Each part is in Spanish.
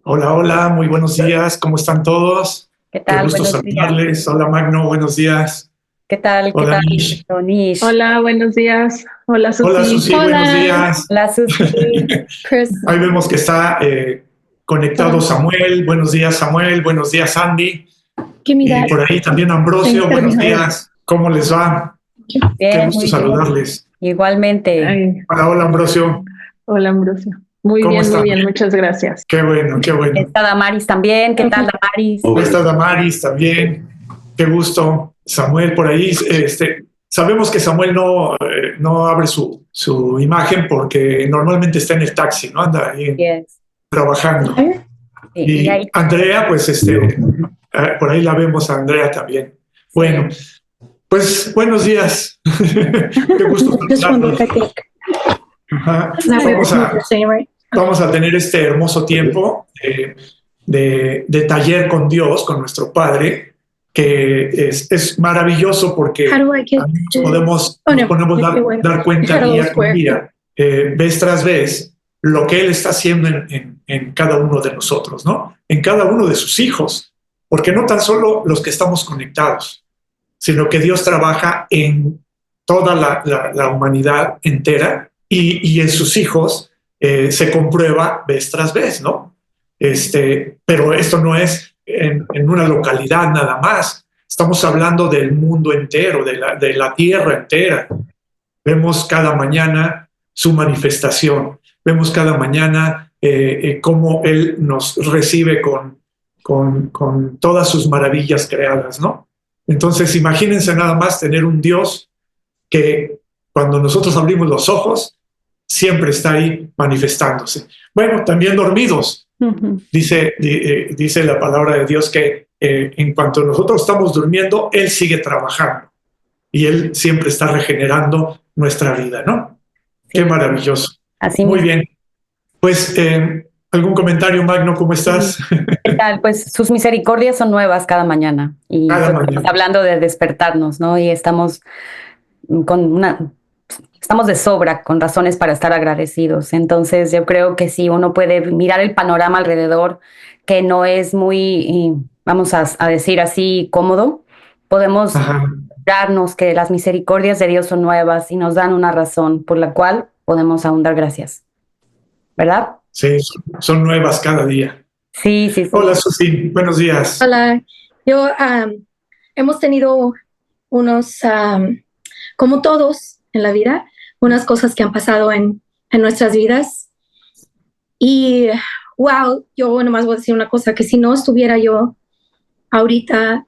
Hola, hola, muy buenos días, ¿cómo están todos? ¿Qué Qué tal? gusto Buenos días. saludarles. Hola Magno, buenos días. ¿Qué tal? ¿Qué Hola tal, Mish. Tonish? Hola, buenos días. Hola, Hola Susi. Susi, buenos Hola, días. Hola, Susi. Chris. Ahí vemos que está conectado Hola. Samuel. Buenos días Samuel, buenos días Andy. Give me Y that por ahí también thing Ambrosio, instead of buenos behind. días. ¿Cómo les va? Qué Bien, gusto muy bien. saludarles. Igualmente. Ay, Hola, hola Ambrosio. hola, Ambrosio. ¿Cómo Muy están? bien, muchas gracias. Qué bueno, qué bueno. Está Damaris también. ¿Qué tal, Damaris? Ahí está Damaris también. Qué gusto. Samuel por ahí. Sabemos que Samuel no abre su imagen porque normalmente está en el taxi, ¿no? Anda ahí Yes. trabajando. Sí, y Y ahí, Andrea, pues por ahí la vemos a Andrea también. Bueno, pues buenos días. Qué gusto this one, saludarlos. I think. Ajá. That way, Vamos that's what you're a, saying, right? vamos a tener este hermoso tiempo de taller con Dios, con nuestro Padre, que es maravilloso How porque do I get nos to? podemos, Oh nos no, podemos wait. dar cuenta How do día those con square? día, vez tras vez, lo que Él está haciendo en cada uno de nosotros, ¿no? En cada uno de sus hijos, porque no tan solo los que estamos conectados, sino que Dios trabaja en toda la humanidad entera y en sus hijos se comprueba vez tras vez, ¿no? Pero esto no es en una localidad nada más. Estamos hablando del mundo entero, de la tierra entera. Vemos cada mañana su manifestación. Vemos cada mañana cómo Él nos recibe con todas sus maravillas creadas, ¿no? Entonces, imagínense nada más tener un Dios que cuando nosotros abrimos los ojos, siempre está ahí manifestándose. Bueno, también dormidos. Dice la palabra de Dios que en cuanto nosotros estamos durmiendo, Él sigue trabajando y Él siempre está regenerando nuestra vida, ¿no? sí, Qué maravilloso. así Muy mismo. bien. Pues, ¿algún comentario, Magno? ¿Cócómo estás? ¿Qué tal? Pues sus misericordias son nuevas cada mañana. Y Cada pues, estamos mañana. hablando de despertarnos, ¿no? Y estamos estamos de sobra con razones para estar agradecidos. Entonces yo creo que si uno puede mirar el panorama alrededor, que no es muy, vamos a decir así, cómodo, podemos Ajá. darnos que las misericordias de Dios son nuevas y nos dan una razón por la cual podemos aún dar gracias. ¿Verdad? Sí, son nuevas cada día. Sí, sí, sí. Hola, Susi. Buenos días. Hola. Yo hemos tenido unos, como todos en la vida, unas cosas que han pasado en nuestras vidas. Y wow, yo nomás voy a decir una cosa, que si no estuviera yo ahorita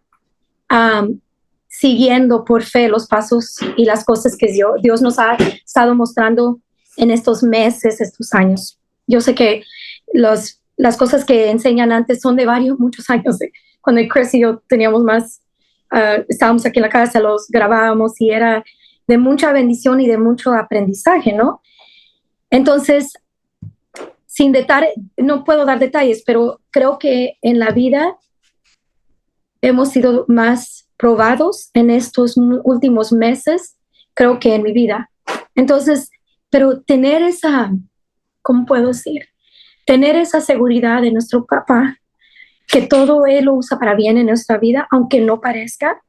siguiendo por fe los pasos y las cosas que Dios nos ha estado mostrando en estos meses, estos años. Yo sé que las cosas que enseñan antes son de muchos años. Cuando Chris y yo teníamos más, estábamos aquí en la casa, los grabábamos y era de mucha bendición y de mucho aprendizaje, ¿no? Entonces, no puedo dar detalles, pero creo que en la vida hemos sido más probados en estos últimos meses, creo que en mi vida. Entonces, pero tener ¿cómo puedo decir? Tener esa seguridad de nuestro papá, que todo Él lo usa para bien en nuestra vida, aunque no parezca.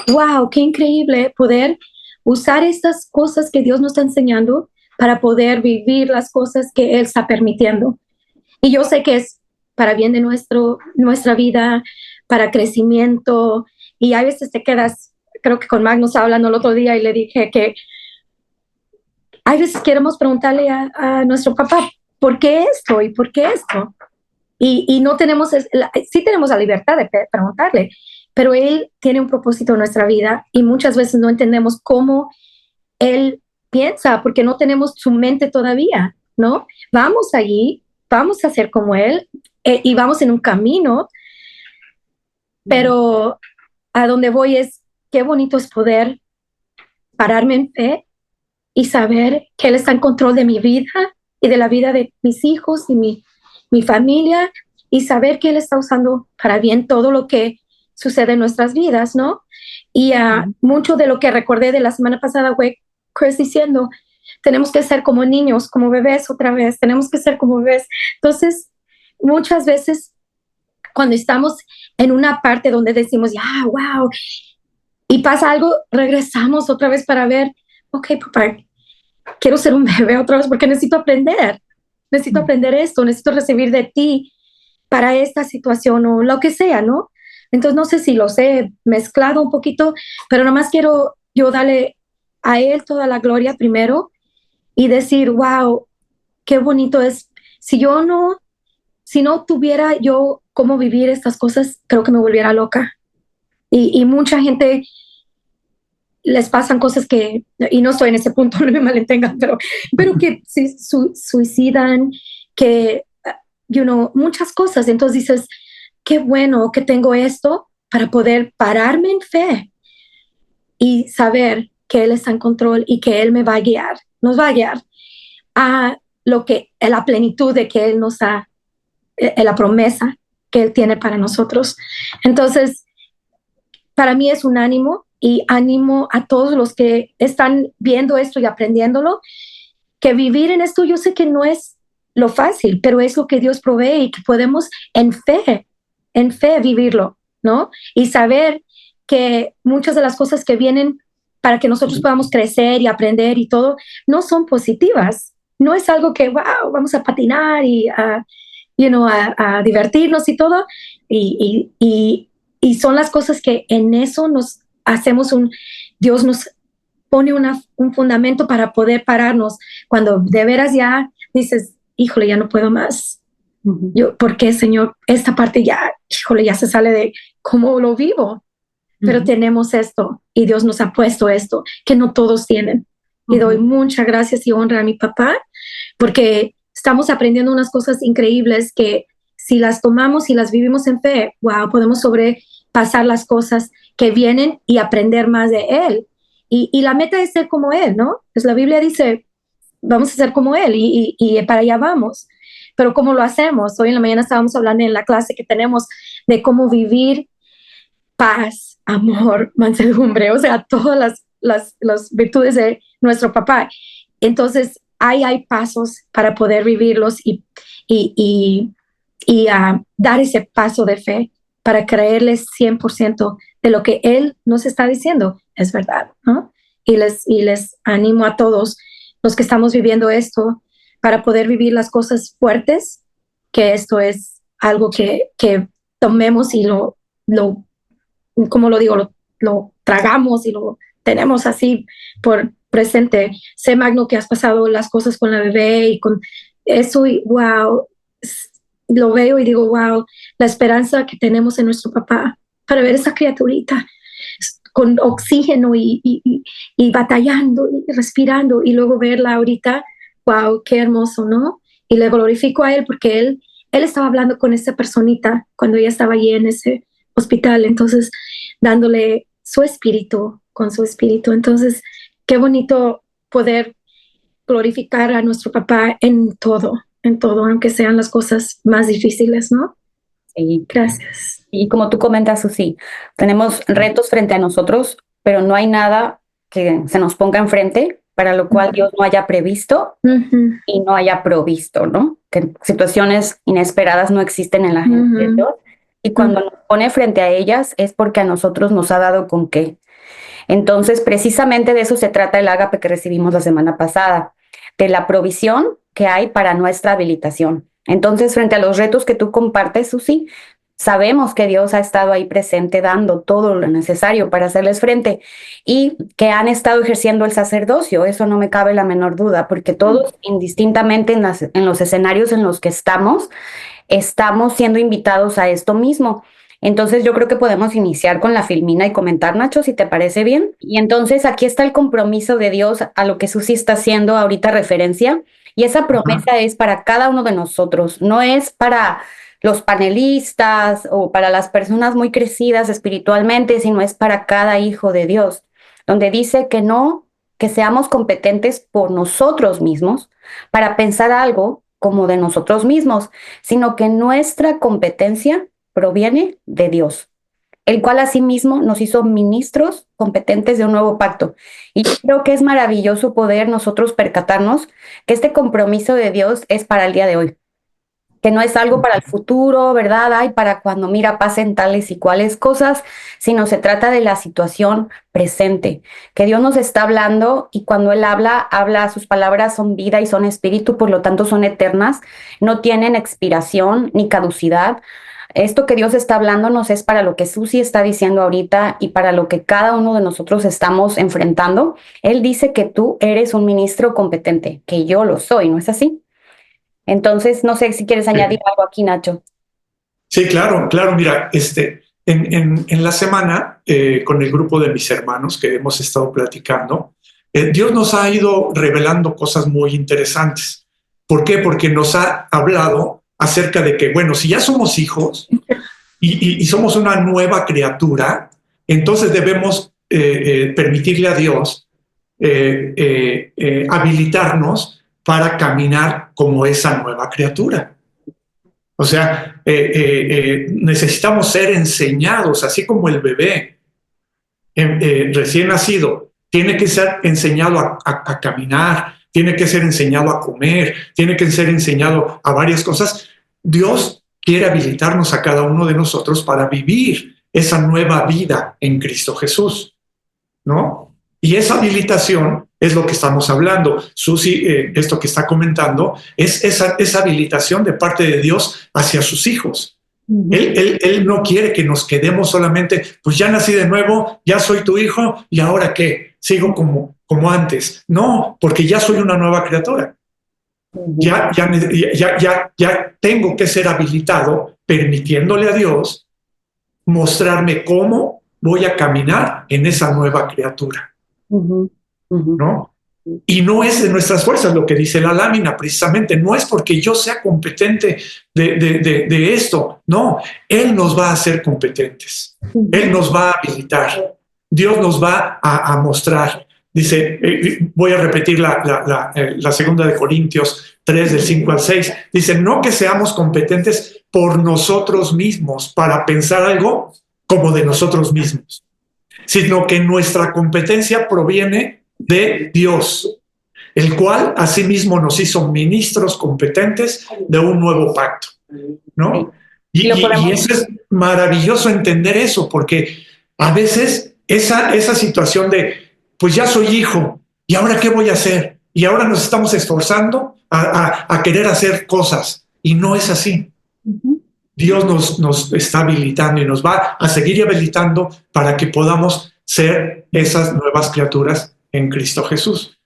¡Wow! ¡Qué increíble poder usar estas cosas que Dios nos está enseñando para poder vivir las cosas que Él está permitiendo! Y yo sé que es para bien de nuestra vida, para crecimiento, y a veces te quedas, creo que con Magnus hablando el otro día y le dije que a veces queremos preguntarle a nuestro papá, ¿por qué esto? ¿Y por qué esto? Y no tenemos, sí tenemos la libertad de preguntarle, pero Él tiene un propósito en nuestra vida y muchas veces no entendemos cómo Él piensa, porque no tenemos su mente todavía, ¿no? Vamos allí, vamos a ser como Él y vamos en un camino, pero a donde voy es, qué bonito es poder pararme en fe y saber que Él está en control de mi vida y de la vida de mis hijos y mi familia, y saber que Él está usando para bien todo lo que sucede en nuestras vidas, ¿no? Y mucho de lo que recordé de la semana pasada fue Chris diciendo, tenemos que ser como niños, como bebés otra vez, tenemos que ser como bebés. Entonces, muchas veces cuando estamos en una parte donde decimos, ya, wow, y pasa algo, regresamos otra vez para ver, ok, papá, quiero ser un bebé otra vez porque necesito aprender esto, necesito recibir de ti para esta situación o lo que sea, ¿no? Entonces no sé si los he mezclado un poquito, pero nomás quiero yo darle a él toda la gloria primero y decir, wow, qué bonito es. Si no tuviera yo cómo vivir estas cosas, creo que me volviera loca. Y mucha gente les pasan cosas que, y no estoy en ese punto, no me malentengan, pero que se suicidan, que, muchas cosas. Entonces dices, qué bueno que tengo esto para poder pararme en fe y saber que Él está en control y que Él me va a guiar, nos va a guiar a la plenitud de que Él nos ha, la promesa que Él tiene para nosotros. Entonces, para mí es un ánimo y animo a todos los que están viendo esto y aprendiéndolo, que vivir en esto yo sé que no es lo fácil, pero es lo que Dios provee y que podemos en fe vivirlo, ¿no? Y saber que muchas de las cosas que vienen para que nosotros podamos crecer y aprender y todo, no son positivas. No es algo que, wow, vamos a patinar y a divertirnos y todo. Y son las cosas que en eso nos hacemos Dios nos pone un fundamento para poder pararnos cuando de veras ya dices, híjole, ya no puedo más. ¿Por qué, Señor? Esta parte ya, híjole, ya se sale de cómo lo vivo. Pero tenemos esto y Dios nos ha puesto esto que no todos tienen. Y doy muchas gracias y honra a mi papá porque estamos aprendiendo unas cosas increíbles que si las tomamos y las vivimos en fe, wow, podemos sobrepasar las cosas que vienen y aprender más de Él. Y la meta es ser como Él, ¿no? Pues la Biblia dice, vamos a ser como Él y para allá vamos. Pero ¿cómo lo hacemos? Hoy en la mañana estábamos hablando en la clase que tenemos de cómo vivir paz, amor, mansedumbre, o sea, todas las virtudes de nuestro papá. Entonces, hay pasos para poder vivirlos y dar ese paso de fe para creerles 100% de lo que Él nos está diciendo es verdad, ¿no? Y les animo a todos los que estamos viviendo esto para poder vivir las cosas fuertes, que esto es algo que tomemos y como lo digo, lo tragamos y lo tenemos así por presente. Sé, Magno, que has pasado las cosas con la bebé y con eso y wow, lo veo y digo, wow, la esperanza que tenemos en nuestro papá para ver esa criaturita con oxígeno y batallando y respirando y luego verla ahorita, wow, qué hermoso, ¿no? Y le glorifico a Él porque él estaba hablando con esa personita cuando ella estaba allí en ese hospital, entonces dándole su espíritu con su espíritu. Entonces, qué bonito poder glorificar a nuestro papá en todo, aunque sean las cosas más difíciles, ¿no? Sí. Gracias. Y como tú comentas, Susi, tenemos retos frente a nosotros, pero no hay nada que se nos ponga enfrente para lo cual Dios no haya previsto y no haya provisto, ¿no? Que situaciones inesperadas no existen en la gente de Dios. Y cuando nos pone frente a ellas es porque a nosotros nos ha dado con qué. Entonces, precisamente de eso se trata el ágape que recibimos la semana pasada, de la provisión que hay para nuestra habilitación. Entonces, frente a los retos que tú compartes, Susi, sabemos que Dios ha estado ahí presente dando todo lo necesario para hacerles frente y que han estado ejerciendo el sacerdocio, eso no me cabe la menor duda, porque todos indistintamente en los escenarios en los que estamos siendo invitados a esto mismo. Entonces yo creo que podemos iniciar con la filmina y comentar, Nacho, si te parece bien. Y entonces aquí está el compromiso de Dios a lo que Susi está haciendo ahorita referencia, y esa promesa es para cada uno de nosotros, no es para los panelistas o para las personas muy crecidas espiritualmente, sino es para cada hijo de Dios, donde dice que no, que seamos competentes por nosotros mismos para pensar algo como de nosotros mismos, sino que nuestra competencia proviene de Dios, el cual asimismo nos hizo ministros competentes de un nuevo pacto. Y yo creo que es maravilloso poder nosotros percatarnos que este compromiso de Dios es para el día de hoy. que no es algo para el futuro, ¿verdad? Ay, para cuando mira pasen tales y cuales cosas, sino se trata de la situación presente, que Dios nos está hablando y cuando Él habla, sus palabras son vida y son espíritu, por lo tanto son eternas, no tienen expiración ni caducidad. Esto que Dios está hablándonos es para lo que Susi está diciendo ahorita y para lo que cada uno de nosotros estamos enfrentando. Él dice que tú eres un ministro competente, que yo lo soy, ¿no es así? Entonces, no sé si quieres añadir algo aquí, Nacho. Sí, claro, claro. Mira, en la semana, con el grupo de mis hermanos que hemos estado platicando, Dios nos ha ido revelando cosas muy interesantes. ¿Por qué? Porque nos ha hablado acerca de que, bueno, si ya somos hijos y somos una nueva criatura, entonces debemos permitirle a Dios habilitarnos para caminar como esa nueva criatura. O sea, necesitamos ser enseñados, así como el bebé recién nacido tiene que ser enseñado a caminar, tiene que ser enseñado a comer, tiene que ser enseñado a varias cosas. Dios quiere habilitarnos a cada uno de nosotros para vivir esa nueva vida en Cristo Jesús, ¿no? Y esa habilitación es lo que estamos hablando. Susi, esto que está comentando, es esa habilitación de parte de Dios hacia sus hijos. Él no quiere que nos quedemos solamente, pues ya nací de nuevo, ya soy tu hijo, ¿y ahora qué? Sigo como antes. No, porque ya soy una nueva criatura. Ya tengo que ser habilitado, permitiéndole a Dios mostrarme cómo voy a caminar en esa nueva criatura. ¿No? Y no es de nuestras fuerzas lo que dice la lámina, precisamente, no es porque yo sea competente de esto, no, Él nos va a hacer competentes, Él nos va a habilitar, Dios nos va a mostrar. Dice, voy a repetir la segunda de Corintios 3, del 5 al 6, dice, no que seamos competentes por nosotros mismos para pensar algo como de nosotros mismos, sino que nuestra competencia proviene de Dios, el cual asimismo nos hizo ministros competentes de un nuevo pacto, ¿no? Y eso es maravilloso entender eso, porque a veces esa situación de, pues ya soy hijo, ¿y ahora qué voy a hacer? Y ahora nos estamos esforzando a querer hacer cosas, y no es así. Dios nos está habilitando y nos va a seguir habilitando para que podamos ser esas nuevas criaturas en Cristo Jesús.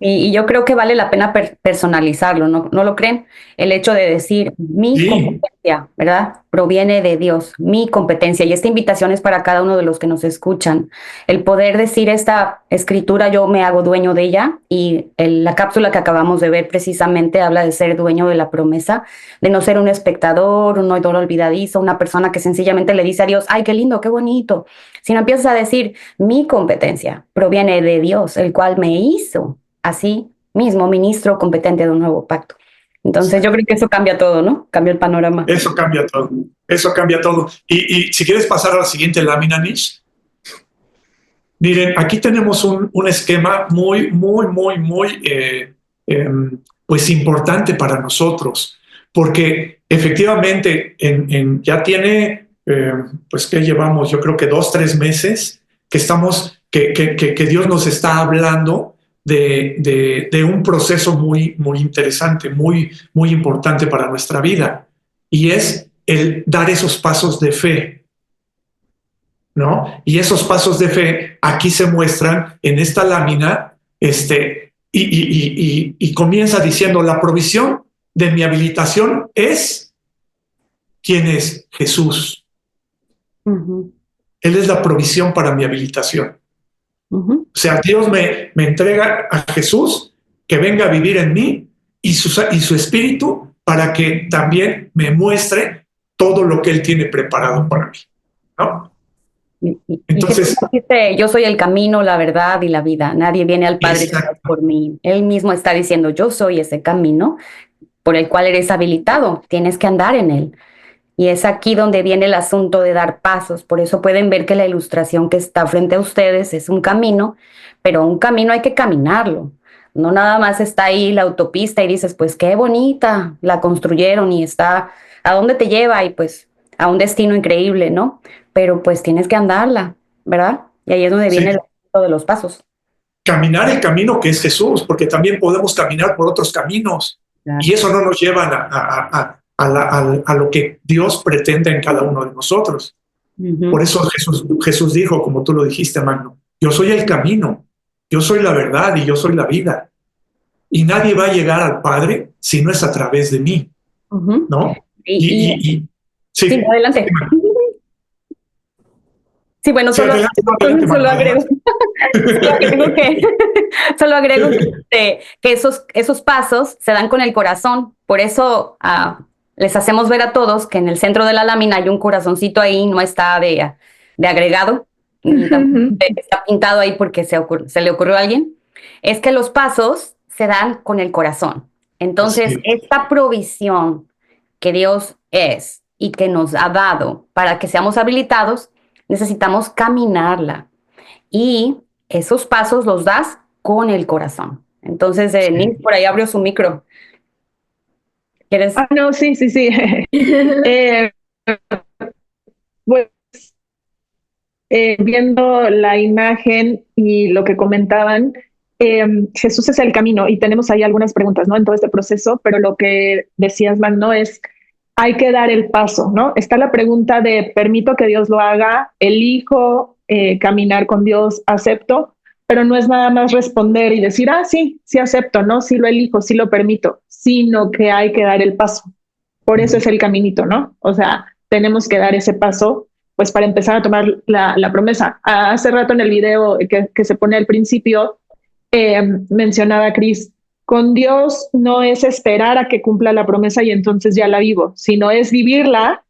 Y yo creo que vale la pena personalizarlo, ¿no lo creen? El hecho de decir, mi competencia, ¿verdad? Proviene de Dios, mi competencia. Y esta invitación es para cada uno de los que nos escuchan. El poder decir esta escritura, yo me hago dueño de ella. Y la cápsula que acabamos de ver precisamente habla de ser dueño de la promesa, de no ser un espectador, un oidor olvidadizo, una persona que sencillamente le dice a Dios, ay, qué lindo, qué bonito. Sino empiezas a decir, mi competencia proviene de Dios, el cual me hizo así mismo ministro competente de un nuevo pacto. Entonces yo creo que eso cambia todo, ¿no? Cambia el panorama. Eso cambia todo, eso cambia todo. Y si quieres pasar a la siguiente lámina, Nish. Miren, aquí tenemos un esquema muy pues importante para nosotros, porque efectivamente ya tiene, pues que llevamos, yo creo que 2-3 meses que estamos, que Dios nos está hablando de un proceso muy interesante, muy importante para nuestra vida, y es el dar esos pasos de fe, ¿no? Y esos pasos de fe aquí se muestran en esta lámina, y comienza diciendo, la provisión de mi habilitación es, ¿quién es? Jesús. Él es la provisión para mi habilitación. O sea, Dios me entrega a Jesús que venga a vivir en mí y su espíritu para que también me muestre todo lo que Él tiene preparado para mí, ¿no? Entonces, dice, yo soy el camino, la verdad y la vida. Nadie viene al Padre por mí. Él mismo está diciendo, yo soy ese camino por el cual eres habilitado. Tienes que andar en él. Y es aquí donde viene el asunto de dar pasos. Por eso pueden ver que la ilustración que está frente a ustedes es un camino, pero un camino hay que caminarlo. No nada más está ahí la autopista y dices, pues qué bonita, la construyeron y está, ¿a dónde te lleva? Y pues a un destino increíble, ¿no? Pero pues tienes que andarla, ¿verdad? Y ahí es donde viene Sí, el asunto de los pasos. caminar el camino que es Jesús, porque también podemos caminar por otros caminos y Claro. eso no nos lleva a lo que Dios pretende en cada uno de nosotros. Por Ujú. eso Jesús dijo, como tú lo dijiste, Magno, yo soy el camino, yo soy la verdad y yo soy la vida. Y nadie va a llegar al Padre si no es a través de mí, Ujú. ¿no? Y Sí, sí, sí, adelante. Sí, bueno, sí, solo, adelante, no, adelante, solo Magno, agrego, adelante. solo agrego que, solo agrego que esos pasos se dan con el corazón. Por eso les hacemos ver a todos que en el centro de la lámina hay un corazoncito ahí, no está de agregado, ni tampoco está pintado ahí porque se le ocurrió a alguien. Es que los pasos se dan con el corazón. Entonces, Sí, esta provisión que Dios es y que nos ha dado para que seamos habilitados, necesitamos caminarla. Y esos pasos los das con el corazón. Entonces, sí. Nils por ahí abrió su micro. ¿Quieres? No, sí, sí, sí. Eh, pues, viendo la imagen y lo que comentaban, Jesús es el camino y tenemos ahí algunas preguntas, ¿no? En todo este proceso, pero lo que decías, Magno, es hay que dar el paso, ¿no? Está la pregunta de permito que Dios lo haga, elijo caminar con Dios, acepto, pero no es nada más responder y decir, sí, sí acepto, ¿no? Sí lo elijo, sí lo permito, sino que hay que dar el paso. Por eso es el caminito, ¿no? O sea, tenemos que dar ese paso pues para empezar a tomar la promesa. Hace rato en el video que se pone al principio, mencionaba Cris, con Dios no es esperar a que cumpla la promesa y entonces ya la vivo, sino es vivirla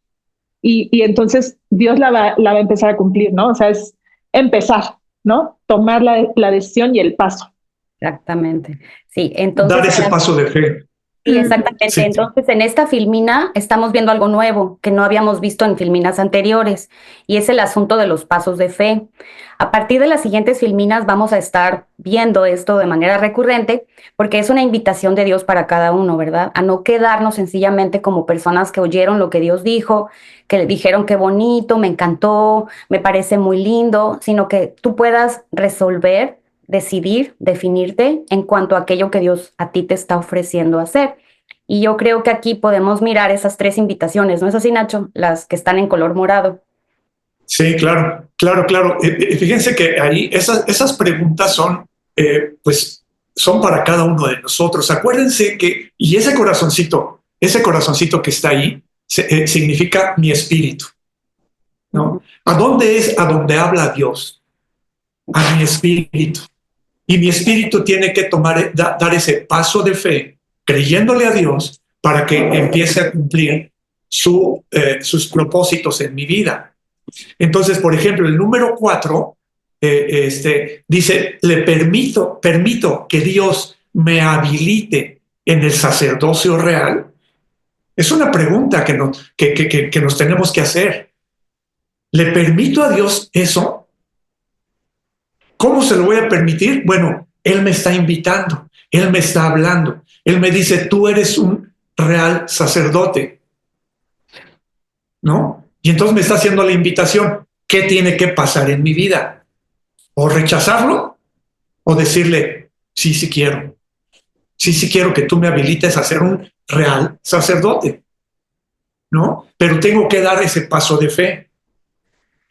y entonces Dios la va a empezar a cumplir, ¿no? O sea, es empezar, ¿no? Tomar la decisión y el paso. Exactamente. Sí, Dar entonces ese paso de fe. sí, exactamente. Sí, Entonces, en esta filmina estamos viendo algo nuevo que no habíamos visto en filminas anteriores y es el asunto de los pasos de fe. A partir de las siguientes filminas vamos a estar viendo esto de manera recurrente porque es una invitación de Dios para cada uno, ¿verdad? A no quedarnos sencillamente como personas que oyeron lo que Dios dijo, que le dijeron qué bonito, me encantó, me parece muy lindo, sino que tú puedas resolver, decidir, definirte en cuanto a aquello que Dios a ti te está ofreciendo hacer. Y yo creo que aquí podemos mirar esas tres invitaciones, ¿no es así, Nacho? Las que están en color morado. sí, claro, claro, claro. Fíjense que ahí esas preguntas son, pues, son para cada uno de nosotros. Acuérdense que, y ese corazoncito que está ahí, significa mi espíritu, Ujú. ¿no? ¿A dónde es a donde habla Dios? A mi espíritu. Y mi espíritu tiene que dar ese paso de fe, creyéndole a Dios, para que empiece a cumplir sus propósitos en mi vida. Entonces, por ejemplo, el número 4 dice, permito que Dios me habilite en el sacerdocio real. Es una pregunta que nos tenemos que hacer. ¿Le permito a Dios eso? ¿Cómo se lo voy a permitir? Bueno, Él me está invitando, Él me está hablando, Él me dice, tú eres un real sacerdote, ¿no? Y entonces me está haciendo la invitación, ¿qué tiene que pasar en mi vida? O rechazarlo o decirle, sí, sí quiero que tú me habilites a ser un real sacerdote, ¿no? Pero tengo que dar ese paso de fe.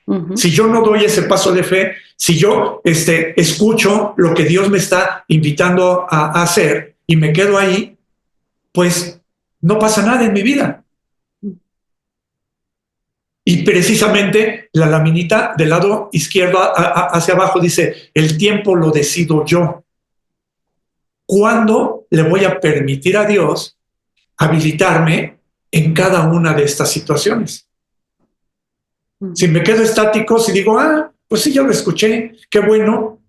Ujú. Si yo no doy ese paso de fe, si yo escucho lo que Dios me está invitando a hacer y me quedo ahí, pues no pasa nada en mi vida. Y precisamente la laminita del lado izquierdo hacia abajo dice, el tiempo lo decido yo. ¿Cuándo le voy a permitir a Dios habilitarme en cada una de estas situaciones? Si me quedo estático, si digo, pues sí, ya lo escuché, qué bueno,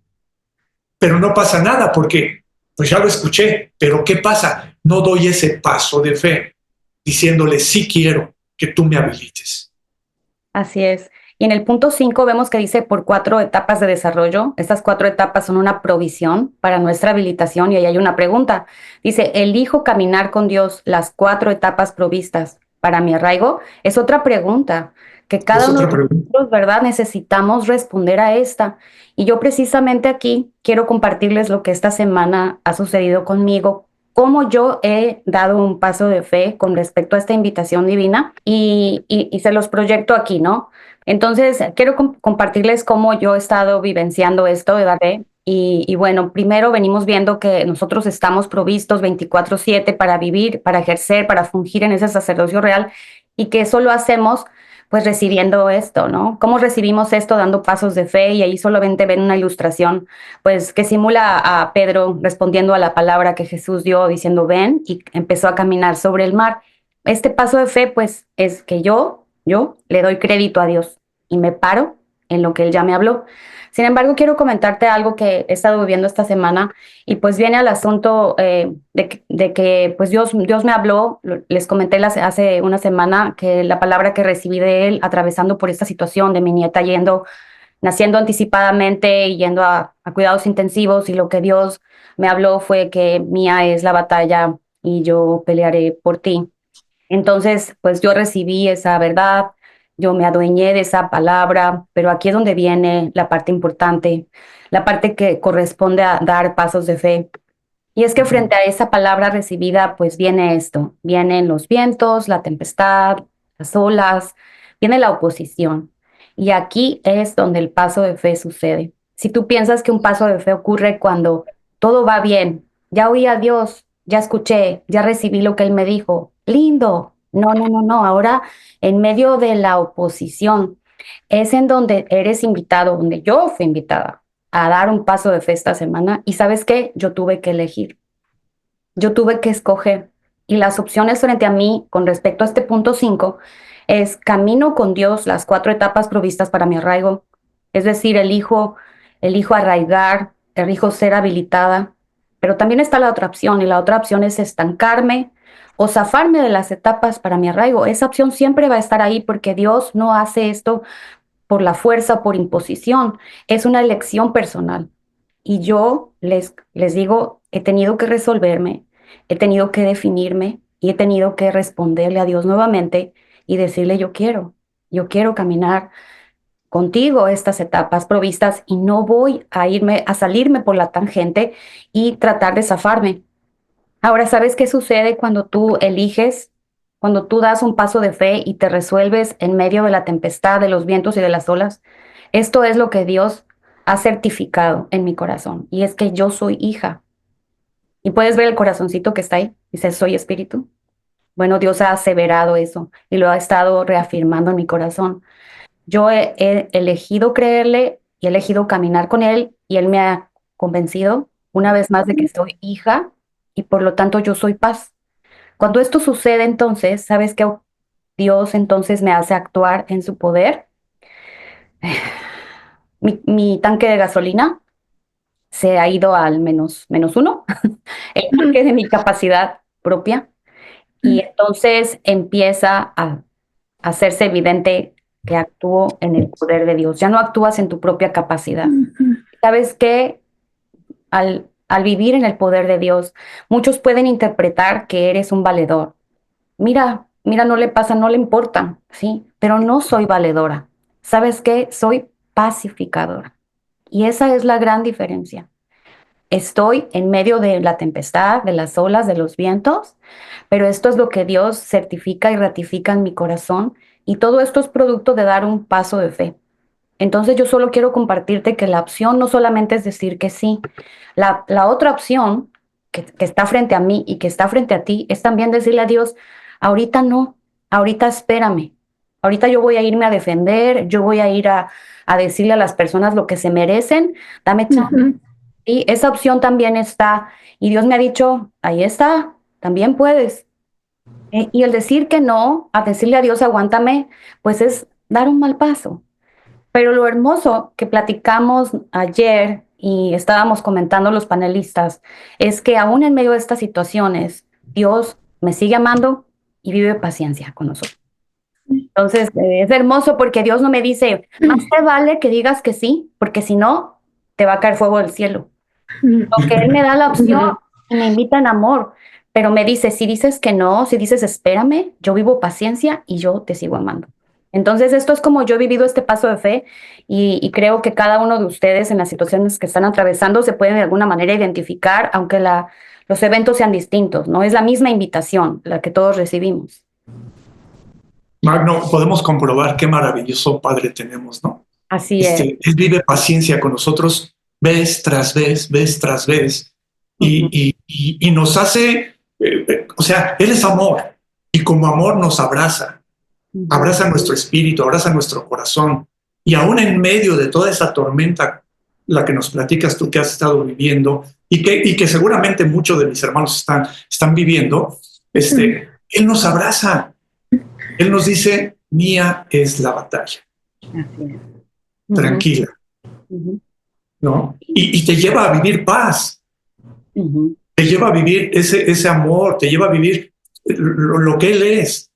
pero no pasa nada porque pues ya lo escuché, pero ¿qué pasa? No doy ese paso de fe diciéndole, sí quiero que tú me habilites. Así es. Y en el punto 5 vemos que dice por 4 etapas de desarrollo. Estas 4 etapas son una provisión para nuestra habilitación y ahí hay una pregunta. Dice, ¿elijo caminar con Dios las 4 etapas provistas para mi arraigo? Es otra pregunta que cada Es uno otra de pregunta. nosotros, ¿verdad? Necesitamos responder a esta. Y yo precisamente aquí quiero compartirles lo que esta semana ha sucedido conmigo, cómo yo he dado un paso de fe con respecto a esta invitación divina y se los proyecto aquí, ¿no? Entonces, quiero compartirles cómo yo he estado vivenciando esto de la fe. Y bueno, primero venimos viendo que nosotros estamos provistos 24/7 para vivir, para ejercer, para fungir en ese sacerdocio real y que eso lo hacemos pues recibiendo esto, ¿no? ¿Cómo recibimos esto? Dando pasos de fe y ahí solamente ven una ilustración pues que simula a Pedro respondiendo a la palabra que Jesús dio diciendo ven y empezó a caminar sobre el mar. Este paso de fe pues es que yo le doy crédito a Dios y me paro en lo que Él ya me habló. Sin embargo, quiero comentarte algo que he estado viviendo esta semana y pues viene al asunto de que pues Dios me habló. Les comenté hace una semana que la palabra que recibí de Él atravesando por esta situación de mi nieta naciendo anticipadamente y yendo a cuidados intensivos y lo que Dios me habló fue que mía es la batalla y yo pelearé por ti. Entonces, pues yo recibí esa verdad, yo me adueñé de esa palabra, pero aquí es donde viene la parte importante, la parte que corresponde a dar pasos de fe. Y es que frente a esa palabra recibida, pues viene esto, vienen los vientos, la tempestad, las olas, viene la oposición. Y aquí es donde el paso de fe sucede. Si tú piensas que un paso de fe ocurre cuando todo va bien, ya oí a Dios, ya escuché, ya recibí lo que Él me dijo, lindo. No, no, no, no. Ahora, en medio de la oposición, es en donde eres invitado, donde yo fui invitada a dar un paso de fe esta semana y ¿sabes qué? Yo tuve que elegir, yo tuve que escoger y las opciones frente a mí con respecto a este punto 5 es camino con Dios, las 4 etapas provistas para mi arraigo, es decir, elijo arraigar, elijo ser habilitada, pero también está la otra opción y la otra opción es estancarme o zafarme de las etapas para mi arraigo. Esa opción siempre va a estar ahí porque Dios no hace esto por la fuerza o por imposición, es una elección personal. Y yo les digo, he tenido que resolverme, he tenido que definirme y he tenido que responderle a Dios nuevamente y decirle, yo quiero caminar contigo estas etapas provistas y no voy a salirme por la tangente y tratar de zafarme. Ahora, ¿sabes qué sucede cuando tú eliges, cuando tú das un paso de fe y te resuelves en medio de la tempestad, de los vientos y de las olas? Esto es lo que Dios ha certificado en mi corazón y es que yo soy hija. Y puedes ver el corazoncito que está ahí, dice, soy espíritu. Bueno, Dios ha aseverado eso y lo ha estado reafirmando en mi corazón. Yo he elegido creerle y he elegido caminar con Él y Él me ha convencido una vez más de que soy hija y por lo tanto yo soy paz. Cuando esto sucede, entonces, ¿sabes qué? Dios entonces me hace actuar en su poder. Mi tanque de gasolina se ha ido al menos uno, el tanque de mi capacidad propia, y entonces empieza a hacerse evidente que actúo en el poder de Dios. Ya no actúas en tu propia capacidad. ¿Sabes qué? Al vivir en el poder de Dios, muchos pueden interpretar que eres un valedor. Mira, no le pasa, no le importa, ¿sí? Pero no soy valedora. ¿Sabes qué? Soy pacificadora. Y esa es la gran diferencia. Estoy en medio de la tempestad, de las olas, de los vientos, pero esto es lo que Dios certifica y ratifica en mi corazón y todo esto es producto de dar un paso de fe. Entonces yo solo quiero compartirte que la opción no solamente es decir que sí, la otra opción que está frente a mí y que está frente a ti es también decirle a Dios, ahorita no, ahorita espérame, ahorita yo voy a irme a defender, yo voy a ir a decirle a las personas lo que se merecen, dame chance. Y esa opción también está, y Dios me ha dicho, ahí está, también puedes. Y el decir que no, a decirle a Dios, aguántame, pues es dar un mal paso. Pero lo hermoso que platicamos ayer y estábamos comentando los panelistas es que aún en medio de estas situaciones, Dios me sigue amando y vive paciencia con nosotros. Entonces, es hermoso porque Dios no me dice, más te vale que digas que sí, porque si no, te va a caer fuego del cielo. Porque Él me da la opción y me invita en amor, pero me dice, si dices que no, si dices espérame, yo vivo paciencia y yo te sigo amando. Entonces, esto es como yo he vivido este paso de fe y creo que cada uno de ustedes en las situaciones que están atravesando se pueden de alguna manera identificar, aunque los eventos sean distintos, ¿no? Es la misma invitación la que todos recibimos. Magno, podemos comprobar qué maravilloso Padre tenemos, ¿no? Así es. Él vive paciencia con nosotros vez tras vez, vez tras vez, y nos hace, o sea, Él es amor, y como amor nos abraza, abraza nuestro espíritu, abraza nuestro corazón, y aún en medio de toda esa tormenta, la que nos platicas tú que has estado viviendo, y que seguramente muchos de mis hermanos están viviendo, Él nos abraza, Él nos dice, mía es la batalla, Así es. tranquila, ¿no? Y te lleva a vivir paz, te lleva a vivir ese amor, te lleva a vivir lo que Él es.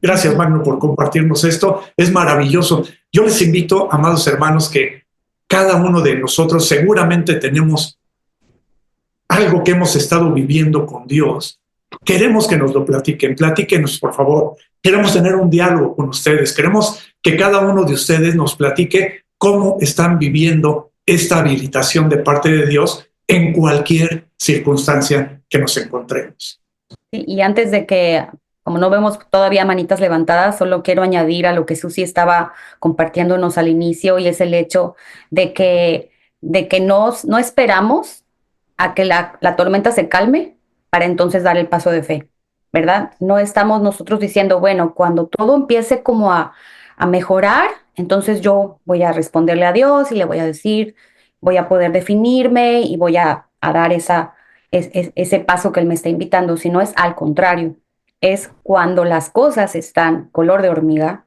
Gracias, Magno, por compartirnos esto. Es maravilloso. Yo les invito, amados hermanos, que cada uno de nosotros seguramente tenemos algo que hemos estado viviendo con Dios. Queremos que nos lo platiquen. Platíquenos, por favor. Queremos tener un diálogo con ustedes. Queremos que cada uno de ustedes nos platique cómo están viviendo esta habilitación de parte de Dios en cualquier circunstancia que nos encontremos. Sí, y antes de que, como no vemos todavía manitas levantadas, solo quiero añadir a lo que Susi estaba compartiéndonos al inicio, y es el hecho de que no esperamos a que la tormenta se calme para entonces dar el paso de fe, ¿verdad? No estamos nosotros diciendo, bueno, cuando todo empiece como a mejorar, entonces yo voy a responderle a Dios y le voy a decir, voy a poder definirme y voy a dar ese paso que Él me está invitando, sino es al contrario, es cuando las cosas están color de hormiga,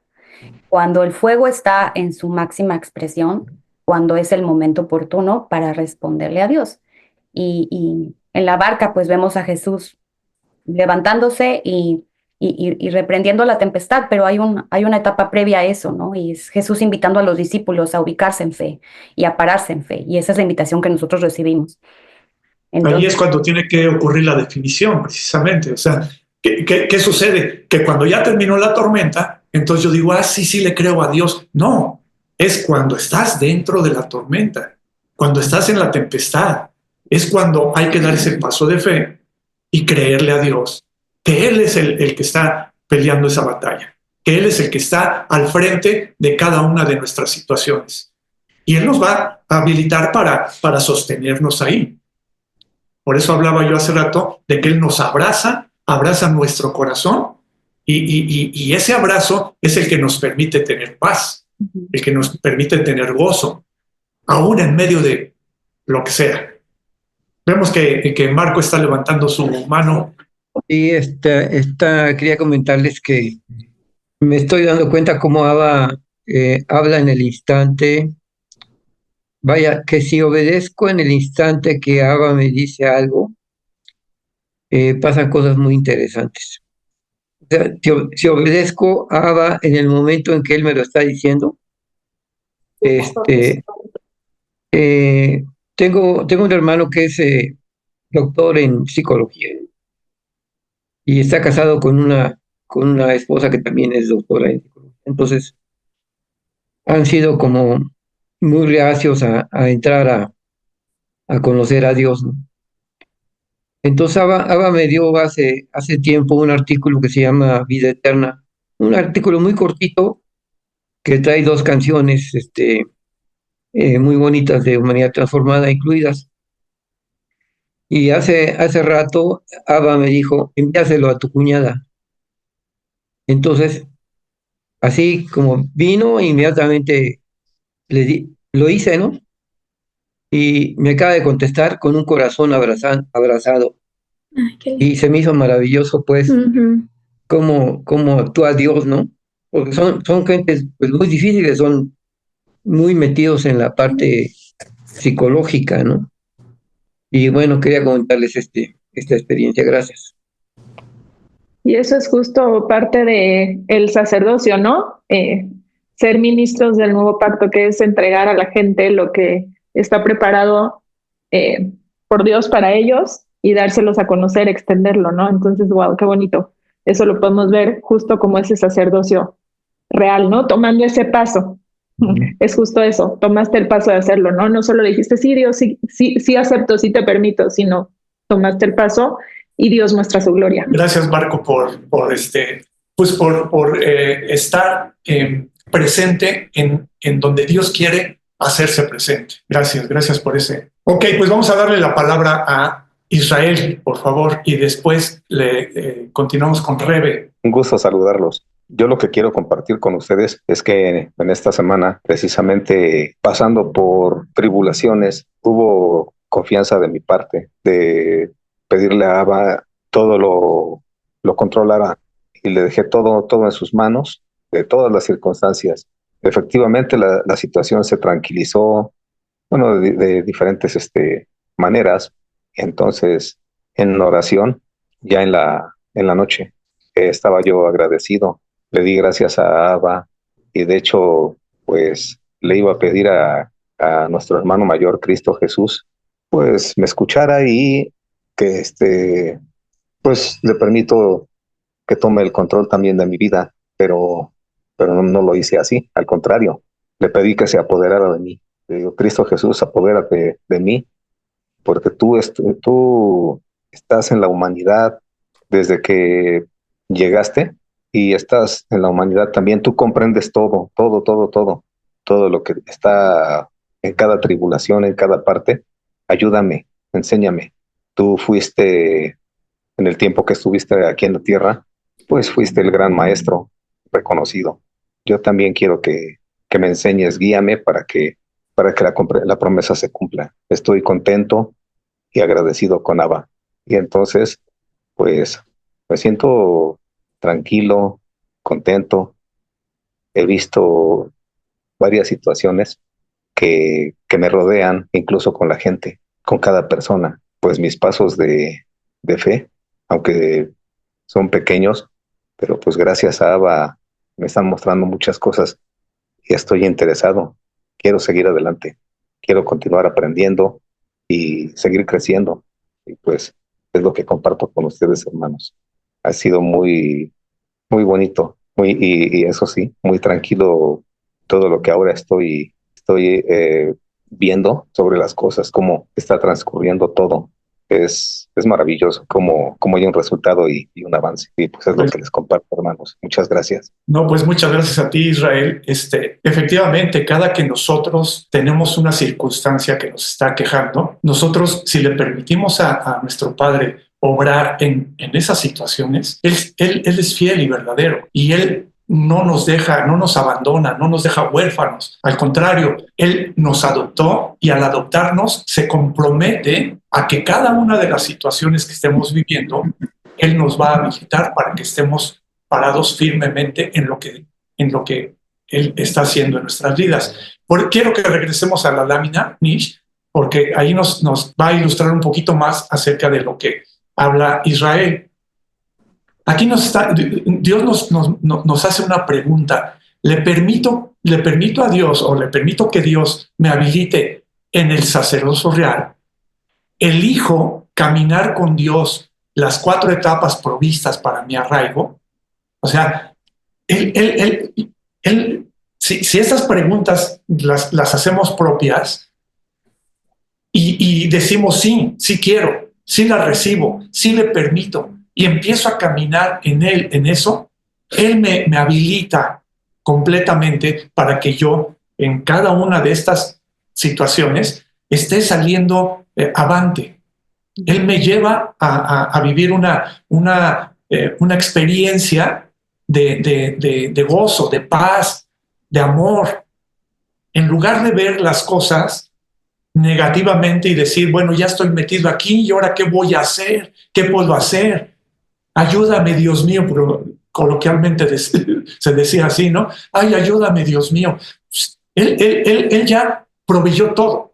cuando el fuego está en su máxima expresión, cuando es el momento oportuno para responderle a Dios. Y en la barca pues vemos a Jesús levantándose y reprendiendo la tempestad, pero hay una etapa previa a eso, ¿no? Y es Jesús invitando a los discípulos a ubicarse en fe y a pararse en fe, y esa es la invitación que nosotros recibimos. Entonces, ahí es cuando tiene que ocurrir la definición, precisamente. O sea, ¿qué sucede? Que cuando ya terminó la tormenta, entonces yo digo, sí le creo a Dios. No, es cuando estás dentro de la tormenta, cuando estás en la tempestad, es cuando hay que dar ese paso de fe y creerle a Dios, que Él es el que está peleando esa batalla, que Él es el que está al frente de cada una de nuestras situaciones. Y Él nos va a habilitar para sostenernos ahí. Por eso hablaba yo hace rato de que Él nos abraza nuestro corazón, y ese abrazo es el que nos permite tener paz, el que nos permite tener gozo, aún en medio de lo que sea. Vemos que Marco está levantando su mano. Y quería comentarles que me estoy dando cuenta cómo habla en el instante. Vaya, que si obedezco en el instante que Abba me dice algo, pasan cosas muy interesantes. O sea, si obedezco a Abba en el momento en que Él me lo está diciendo, tengo un hermano que es doctor en psicología y está casado con una esposa que también es doctora en psicología. Entonces, han sido como muy reacios a entrar a conocer a Dios, ¿no? Entonces Abba me dio hace tiempo un artículo que se llama Vida Eterna, un artículo muy cortito que trae 2 canciones muy bonitas de Humanidad Transformada incluidas. Y hace rato Abba me dijo, envíaselo a tu cuñada. Entonces, así como vino, inmediatamente lo hice, ¿no? Y me acaba de contestar con un corazón abrazado. Ay, qué lindo. Y se me hizo maravilloso, pues, cómo actúa Dios, ¿no? Porque son gentes pues, muy difíciles, son muy metidos en la parte psicológica, ¿no? Y bueno, quería comentarles esta experiencia. Gracias. Y eso es justo parte de el sacerdocio, ¿no? Ser ministros del nuevo pacto, que es entregar a la gente lo que está preparado eh, por Dios para ellos y dárselos a conocer, extenderlo, ¿no? Entonces, wow, qué bonito. Eso lo podemos ver justo como ese sacerdocio real, ¿no? Tomando ese paso. Es justo eso, tomaste el paso de hacerlo, ¿no? No solo le dijiste, sí, Dios, sí acepto, sí te permito, sino tomaste el paso y Dios muestra su gloria. Gracias, Marco, por estar presente en donde Dios quiere hacerse presente. Gracias por ese. Ok, pues vamos a darle la palabra a Israel, por favor, y después continuamos con Rebe. Un gusto saludarlos. Yo lo que quiero compartir con ustedes es que en esta semana, precisamente pasando por tribulaciones, hubo confianza de mi parte de pedirle a Abba todo lo controlara, y le dejé todo en sus manos, de todas las circunstancias. Efectivamente, la situación se tranquilizó, bueno, de diferentes maneras. Entonces, en oración, ya en la noche, estaba yo agradecido. Le di gracias a Abba, y de hecho, pues le iba a pedir a nuestro hermano mayor, Cristo Jesús, pues me escuchara, y que pues le permito que tome el control también de mi vida, pero no lo hice así. Al contrario, le pedí que se apoderara de mí. Le digo, Cristo Jesús, apodérate de mí, porque tú estás en la humanidad desde que llegaste, y estás en la humanidad también. Tú comprendes todo lo que está en cada tribulación, en cada parte. Ayúdame, enséñame. Tú fuiste, en el tiempo que estuviste aquí en la tierra, pues fuiste el gran maestro reconocido. Yo también quiero que me enseñes, guíame para que la promesa se cumpla. Estoy contento y agradecido con Abba. Y entonces, pues, me siento tranquilo, contento. He visto varias situaciones que me rodean, incluso con la gente, con cada persona. Pues mis pasos de fe, aunque son pequeños, pero pues gracias a Abba me están mostrando muchas cosas, y estoy interesado. Quiero seguir adelante, quiero continuar aprendiendo y seguir creciendo. Y pues es lo que comparto con ustedes, hermanos. Ha sido muy bonito, y eso sí, muy tranquilo todo lo que ahora estoy viendo sobre las cosas, cómo está transcurriendo todo. Es maravilloso cómo hay un resultado y un avance. Y pues es lo que les comparto, hermanos. Muchas gracias. No, pues muchas gracias a ti, Israel. Efectivamente, cada que nosotros tenemos una circunstancia que nos está quejando, nosotros, si le permitimos a nuestro Padre obrar en esas situaciones, él es fiel y verdadero, y Él no nos deja, no nos abandona, no nos deja huérfanos. Al contrario, Él nos adoptó, y al adoptarnos se compromete a que cada una de las situaciones que estemos viviendo, Él nos va a visitar para que estemos parados firmemente en lo que Él está haciendo en nuestras vidas. Quiero que regresemos a la lámina, Nish, porque ahí nos va a ilustrar un poquito más acerca de lo que habla Israel. Aquí Dios nos hace una pregunta. ¿Le permito a Dios, o le permito que Dios me habilite en el sacerdocio real? ¿Elijo caminar con Dios las 4 etapas provistas para mi arraigo? O sea, si estas preguntas las hacemos propias y decimos sí quiero, sí las recibo, sí le permito, y empiezo a caminar en eso, Él me habilita completamente para que yo en cada una de estas situaciones esté saliendo avante. Él me lleva a vivir una experiencia de gozo, de paz, de amor, en lugar de ver las cosas negativamente y decir, bueno, ya estoy metido aquí, y ahora ¿qué voy a hacer? ¿Qué puedo hacer? Ayúdame, Dios mío, pero coloquialmente se decía así, ¿no? Ay, ayúdame, Dios mío. Él ya proveyó todo.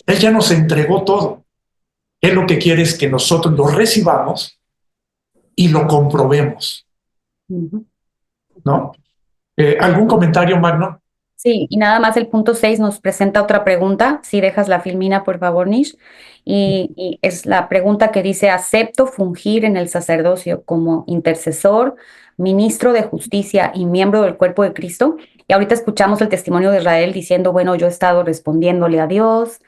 Él ya nos entregó todo. Él lo que quiere es que nosotros lo recibamos y lo comprobemos, ¿no? ¿Algún comentario, Magno? Sí, y nada más el punto 6 nos presenta otra pregunta. Si dejas la filmina, por favor, Nish. Y es la pregunta que dice: ¿acepto fungir en el sacerdocio como intercesor, ministro de justicia y miembro del cuerpo de Cristo? Y ahorita escuchamos el testimonio de Israel diciendo, bueno, yo he estado respondiéndole a Dios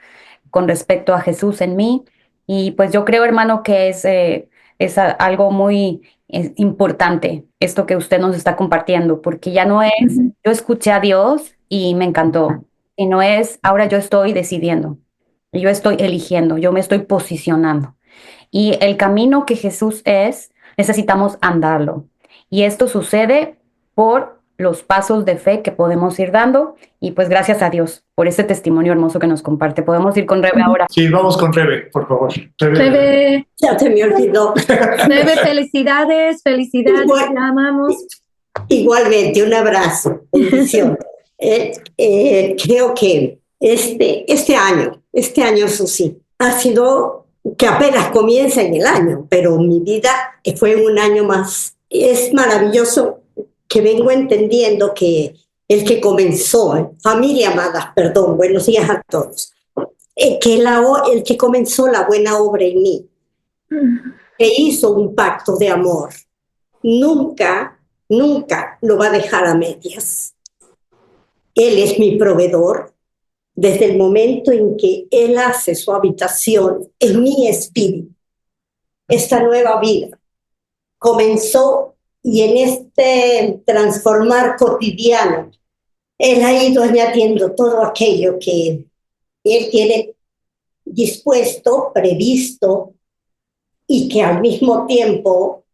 con respecto a Jesús en mí. Y pues yo creo, hermano, que es algo muy importante esto que usted nos está compartiendo, porque ya no es, yo escuché a Dios y me encantó, y no es, ahora yo estoy decidiendo, yo estoy eligiendo, yo me estoy posicionando. Y el camino que Jesús es, necesitamos andarlo. Y esto sucede por los pasos de fe que podemos ir dando. Y pues gracias a Dios por este testimonio hermoso que nos comparte. Podemos ir con Rebe ahora. Sí, vamos con Rebe, por favor. Rebe, Ya se me olvidó. Rebe, felicidades, Igual. la amamos. Igualmente, un abrazo, bendición. Creo que este año, Susi, ha sido que apenas comienza en el año, pero mi vida fue un año más. Es maravilloso que vengo entendiendo que el que comenzó, familia amada, perdón, buenos días a todos, el que comenzó la buena obra en mí, que hizo un pacto de amor, nunca lo va a dejar a medias. Él es mi proveedor desde el momento en que Él hace su habitación en mi espíritu. Esta nueva vida comenzó y en este transformar cotidiano, Él ha ido añadiendo todo aquello que Él tiene dispuesto, previsto y que al mismo tiempo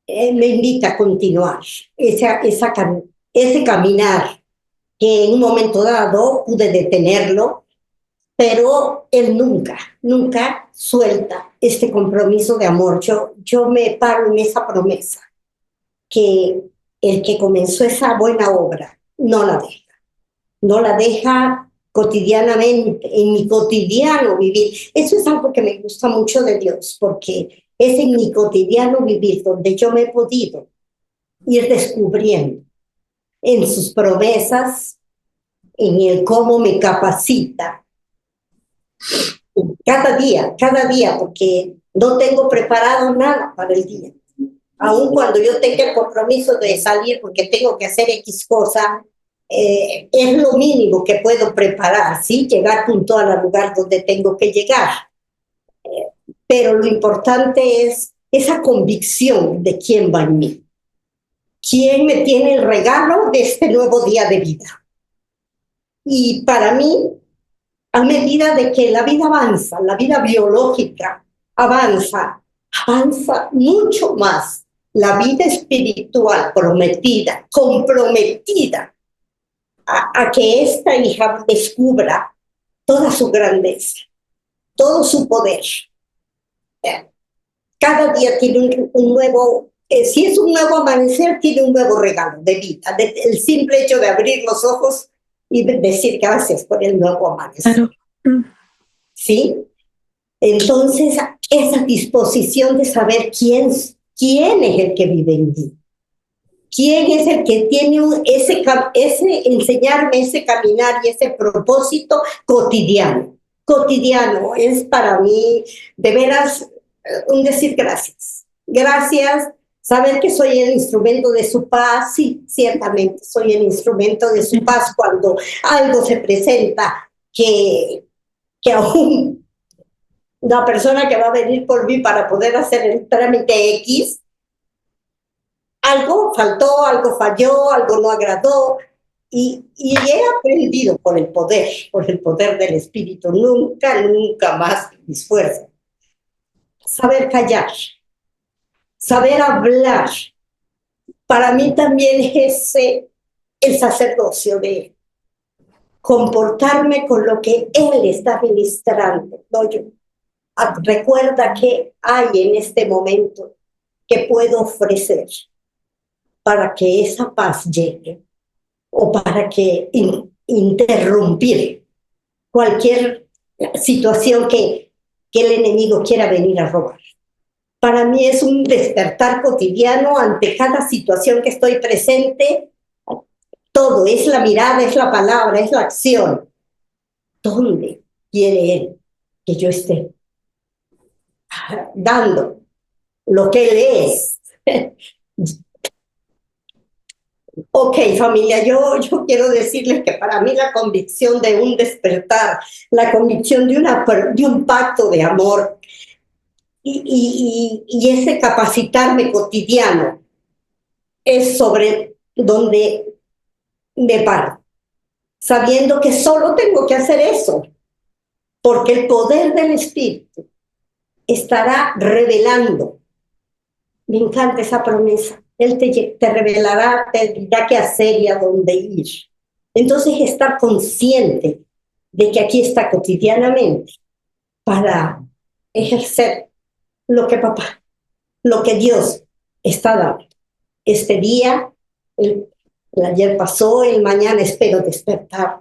me invita a continuar ese caminar que en un momento dado pude detenerlo, pero Él nunca suelta este compromiso de amor. Yo me paro en esa promesa, que el que comenzó esa buena obra no la deja cotidianamente, en mi cotidiano vivir. Eso es algo que me gusta mucho de Dios, porque es en mi cotidiano vivir donde yo me he podido ir descubriendo en sus promesas, en el cómo me capacita. Cada día, porque no tengo preparado nada para el día. Aun cuando yo tenga el compromiso de salir porque tengo que hacer X cosa, es lo mínimo que puedo preparar, ¿sí? Llegar puntual al lugar donde tengo que llegar. Pero lo importante es esa convicción de quién va en mí. ¿Quién me tiene el regalo de este nuevo día de vida? Y para mí, a medida de que la vida avanza, la vida biológica avanza mucho más. La vida espiritual comprometida a que esta hija descubra toda su grandeza, todo su poder. Cada día tiene un nuevo, si es un nuevo amanecer, tiene un nuevo regalo de vida. El simple hecho de abrir los ojos y decir gracias por el nuevo amanecer. Claro. ¿Sí? Entonces, esa disposición de saber quién es el que vive en mí. ¿Quién es el que tiene ese enseñarme ese caminar y ese propósito cotidiano? Cotidiano es para mí, de veras, un decir gracias. Gracias, saber que soy el instrumento de su paz. Sí, ciertamente soy el instrumento de su paz cuando algo se presenta que aún una persona que va a venir por mí para poder hacer el trámite X, algo faltó, algo falló, algo no agradó, y he aprendido por el poder del Espíritu, nunca más mis fuerzas. Saber callar, saber hablar, para mí también es el sacerdocio de comportarme con lo que Él está ministrando, ¿no? Recuerda que hay en este momento que puedo ofrecer para que esa paz llegue o para que interrumpir cualquier situación que el enemigo quiera venir a robar. Para mí es un despertar cotidiano ante cada situación que estoy presente. Todo, es la mirada, es la palabra, es la acción. ¿Dónde quiere Él que yo esté? Dando lo que Él es. Ok, familia, yo quiero decirles que para mí la convicción de un despertar, la convicción de un pacto de amor y ese capacitarme cotidiano es sobre donde me paro, sabiendo que solo tengo que hacer eso, porque el poder del Espíritu estará revelando. Me encanta esa promesa. Él te revelará, te dirá qué hacer y a dónde ir. Entonces, estar consciente de que aquí está cotidianamente para ejercer lo que papá, lo que Dios está dando. Este día, el ayer pasó, el mañana espero despertar.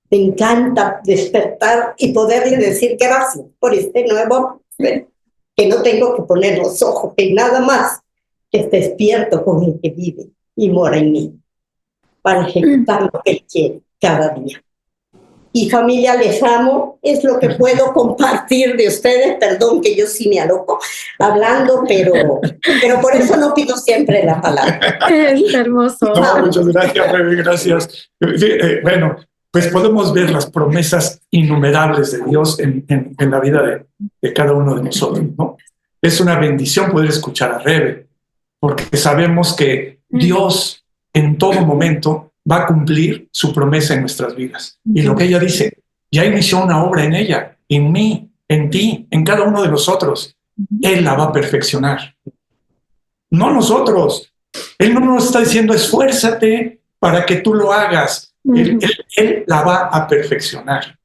Me encanta despertar y poderle decir gracias por este nuevo, que no tengo que poner los ojos en nada más, que esté despierto con el que vive y mora en mí, para ejecutar lo que Él quiere cada día. Y familia, les amo, es lo que puedo compartir de ustedes. Perdón que yo sí me aloco hablando, pero por eso no pido siempre la palabra. Es hermoso. No, muchas gracias, Rebe, gracias. Bueno, pues podemos ver las promesas innumerables de Dios en la vida de cada uno de nosotros, ¿no? Es una bendición poder escuchar a Rebe, porque sabemos que Dios en todo momento va a cumplir su promesa en nuestras vidas. Y lo que ella dice, ya inició una obra en ella, en mí, en ti, en cada uno de nosotros. Él la va a perfeccionar. No nosotros. Él no nos está diciendo esfuérzate para que tú lo hagas. Él la va a perfeccionar.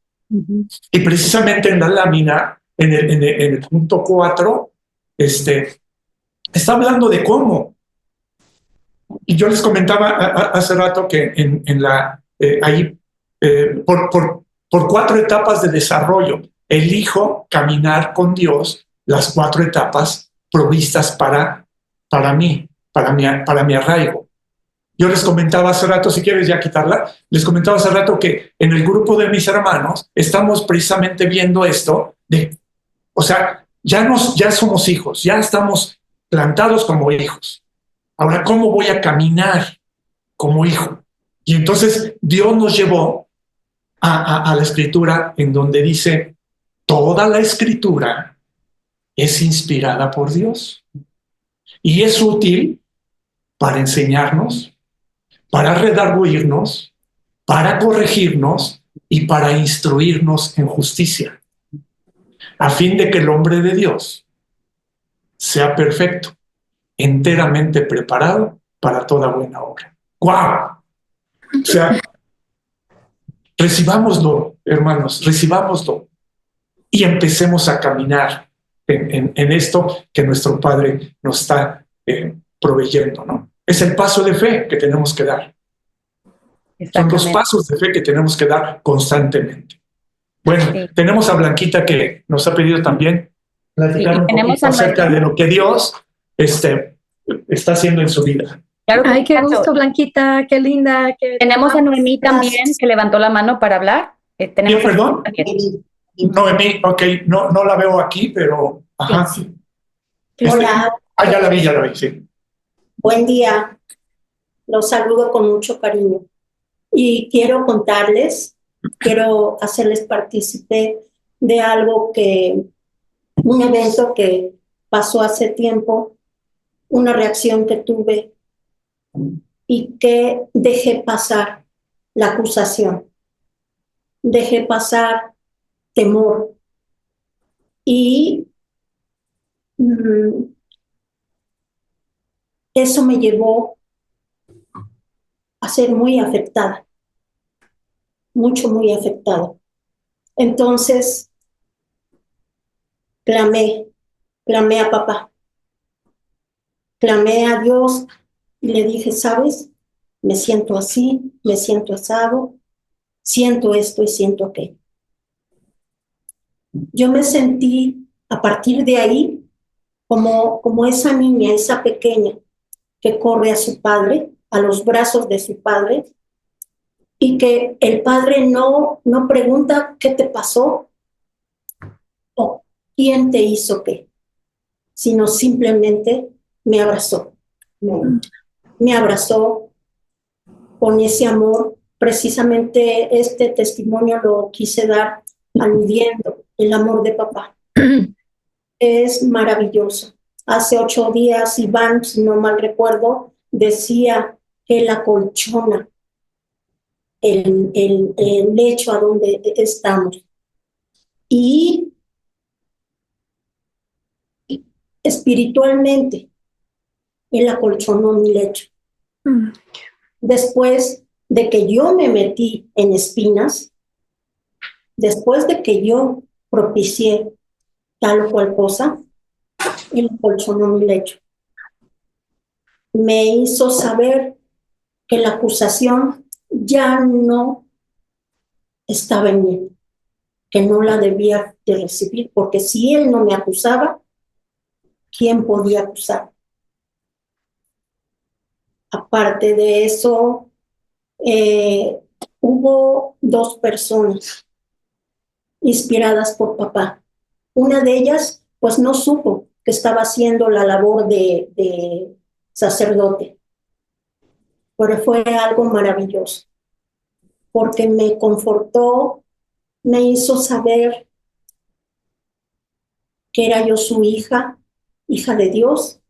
Y precisamente en la lámina, en el punto 4, está hablando de cómo. Y yo les comentaba hace rato que por 4 etapas de desarrollo, elijo caminar con Dios las 4 etapas provistas para mí, para mi arraigo. Yo les comentaba hace rato, si quieres ya quitarla, les comentaba hace rato que en el grupo de mis hermanos estamos precisamente viendo esto o sea, ya somos hijos, ya estamos plantados como hijos. Ahora, ¿cómo voy a caminar como hijo? Y entonces Dios nos llevó a la escritura en donde dice, toda la escritura es inspirada por Dios y es útil para enseñarnos, para redarguirnos, para corregirnos y para instruirnos en justicia, a fin de que el hombre de Dios sea perfecto, enteramente preparado para toda buena obra. ¡Guau! O sea, recibámoslo, hermanos, recibámoslo y empecemos a caminar en esto que nuestro Padre nos está proveyendo, ¿no? Es el paso de fe que tenemos que dar. Son los pasos de fe que tenemos que dar constantemente. Bueno, tenemos a Blanquita que nos ha pedido también platicar un poquito acerca de lo que Dios está haciendo en su vida. Claro que Ay, qué gusto, Blanquita, qué linda. Tenemos a Noemí también, que levantó la mano para hablar. ¿Quién, perdón? Noemí, ok, no la veo aquí, pero... Ajá. Sí. Hola. Ya la vi, sí. Buen día. Los saludo con mucho cariño. Y quiero hacerles partícipe de algo un evento que pasó hace tiempo, una reacción que tuve y que dejé pasar la acusación, dejé pasar temor y eso me llevó a ser muy afectada, muy afectada. Entonces, clamé a papá, clamé a Dios y le dije, ¿sabes? Me siento así, me siento asado, siento esto y siento aquello. Yo me sentí, a partir de ahí, como esa niña, esa pequeña que corre a su padre, a los brazos de su padre, y que el padre no pregunta qué te pasó o quién te hizo qué, sino simplemente me abrazó. Me abrazó con ese amor. Precisamente este testimonio lo quise dar aludiendo el amor de papá. Es maravilloso. Hace 8 días Iván, si no mal recuerdo, decía que él acolchona el lecho a donde estamos. Y espiritualmente, él acolchonó mi lecho. Después de que yo me metí en espinas, después de que yo propicié tal o cual cosa, él acolchonó mi lecho. Me hizo saber que la acusación ya no estaba en mí, que no la debía de recibir, porque si él no me acusaba, ¿quién podía acusar? Aparte de eso, hubo 2 personas inspiradas por papá. Una de ellas, pues no supo que estaba haciendo la labor de sacerdote, pero fue algo maravilloso, porque me confortó, me hizo saber que era yo su hija, hija de Dios,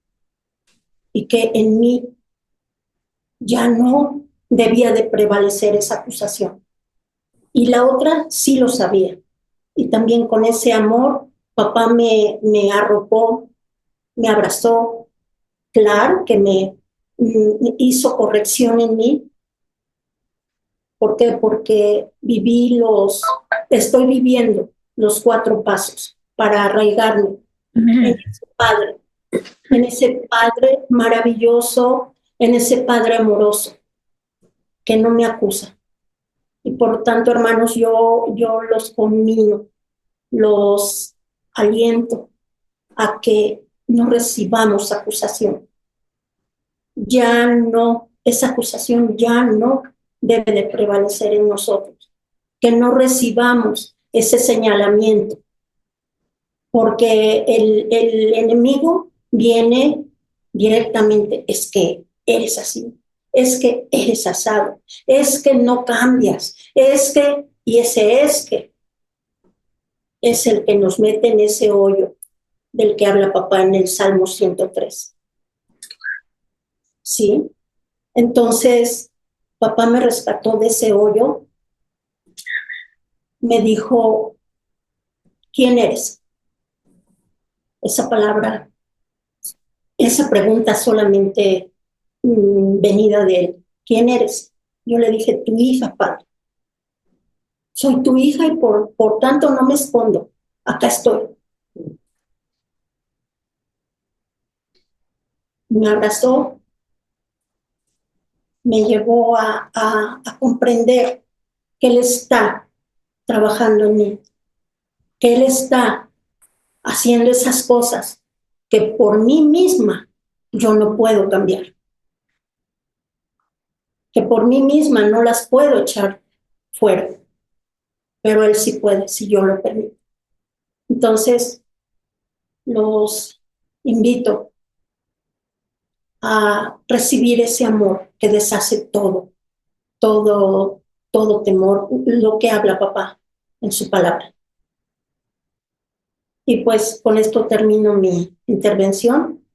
y que en mí ya no debía de prevalecer esa acusación. Y la otra sí lo sabía. Y también con ese amor, papá me arropó, me abrazó. Claro que me hizo corrección en mí. ¿Por qué? Porque estoy viviendo los 4 pasos para arraigarme en ese Padre maravilloso, en ese Padre amoroso, que no me acusa. Y por tanto, hermanos, yo los conmino, los aliento a que no recibamos acusación. Ya no, esa acusación ya no debe de prevalecer en nosotros. Que no recibamos ese señalamiento, porque el enemigo viene directamente, es que eres así, es que eres asado, es que no cambias, es que, y ese es que es el que nos mete en ese hoyo del que habla papá en el Salmo 103. ¿Sí? Entonces, papá me rescató de ese hoyo, me dijo, ¿quién eres? Esa palabra, esa pregunta solamente venida de él. ¿Quién eres? Yo le dije, tu hija, padre. Soy tu hija y por tanto no me escondo. Acá estoy. Me abrazó, me llevó a comprender que él está trabajando en mí, que él está haciendo esas cosas que por mí misma yo no puedo cambiar, que por mí misma no las puedo echar fuera, pero él sí puede, si yo lo permito. Entonces, los invito a recibir ese amor que deshace todo temor, lo que habla papá en su palabra. Y pues con esto termino mi intervención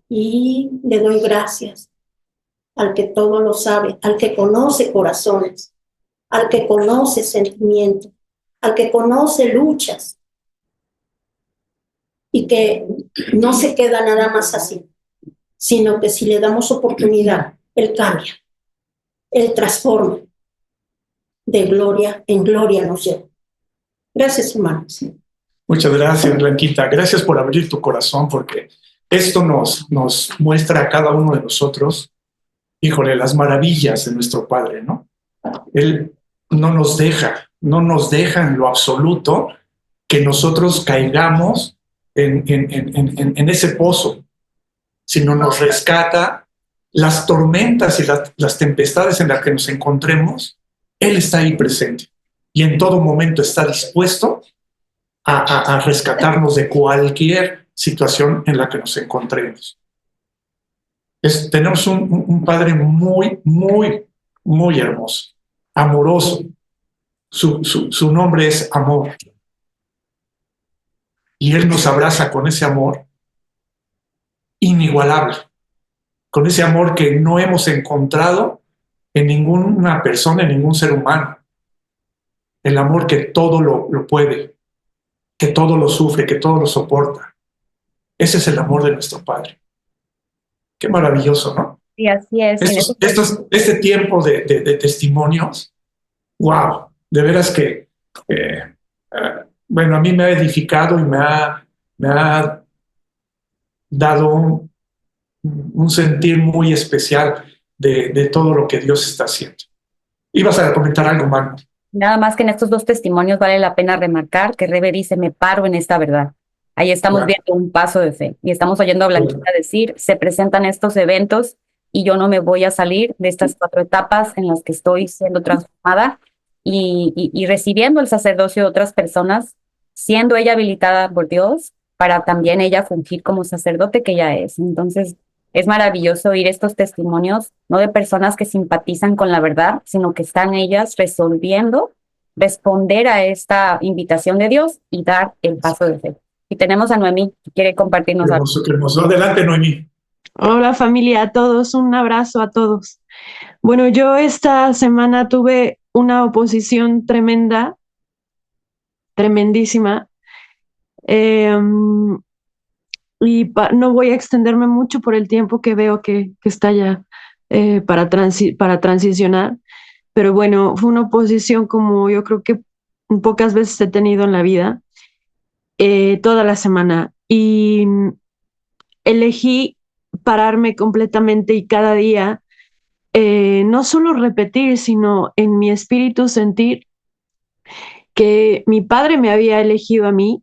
y le doy gracias al que todo lo sabe, al que conoce corazones, al que conoce sentimientos, al que conoce luchas y que no se queda nada más así, sino que si le damos oportunidad, Él cambia, Él transforma, de gloria en gloria nos lleva. Gracias, hermanos. Muchas gracias, Blanquita. Gracias por abrir tu corazón, porque esto nos muestra a cada uno de nosotros, híjole, las maravillas de nuestro Padre, ¿no? Él no nos deja en lo absoluto que nosotros caigamos en ese pozo, sino nos rescata las tormentas y las tempestades en las que nos encontremos. Él está ahí presente y en todo momento está dispuesto a rescatarnos de cualquier situación en la que nos encontremos. Tenemos un Padre muy, muy, muy hermoso, amoroso. Su nombre es amor. Y Él nos abraza con ese amor inigualable, con ese amor que no hemos encontrado en ninguna persona, en ningún ser humano. El amor que todo lo puede, que todo lo sufre, que todo lo soporta. Ese es el amor de nuestro Padre. Qué maravilloso, ¿no? Sí, así es. Este tiempo de testimonios, wow, de veras que, bueno, a mí me ha edificado y me ha dado un sentir muy especial de todo lo que Dios está haciendo. ¿Ibas a comentar algo, Magno? Nada más que en estos dos testimonios vale la pena remarcar que Rebe dice, me paro en esta verdad. Ahí estamos viendo un paso de fe y estamos oyendo a Blanquita decir, se presentan estos eventos y yo no me voy a salir de estas 4 etapas en las que estoy siendo transformada y recibiendo el sacerdocio de otras personas, siendo ella habilitada por Dios para también ella fungir como sacerdote que ella es. Entonces, es maravilloso oír estos testimonios, no de personas que simpatizan con la verdad, sino que están ellas resolviendo responder a esta invitación de Dios y dar el paso de fe. Y tenemos a Noemí, que quiere compartirnos algo. Adelante, Noemí. Hola familia, a todos, un abrazo a todos. Bueno, yo esta semana tuve una oposición tremenda, tremendísima, no voy a extenderme mucho por el tiempo que veo que está ya para transicionar, pero bueno, fue una oposición como yo creo que pocas veces he tenido en la vida, toda la semana, y elegí pararme completamente y cada día no solo repetir, sino en mi espíritu sentir que mi padre me había elegido a mí,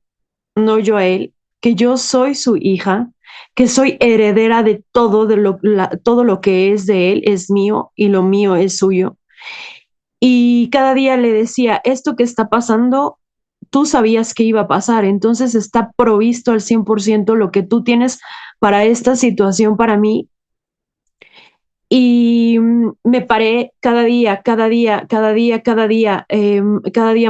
no yo a él, que yo soy su hija, que soy heredera de todo, todo lo que es de él es mío y lo mío es suyo. Y cada día le decía, esto que está pasando, tú sabías que iba a pasar, entonces está provisto al 100% lo que tú tienes para esta situación para mí. Y me paré cada día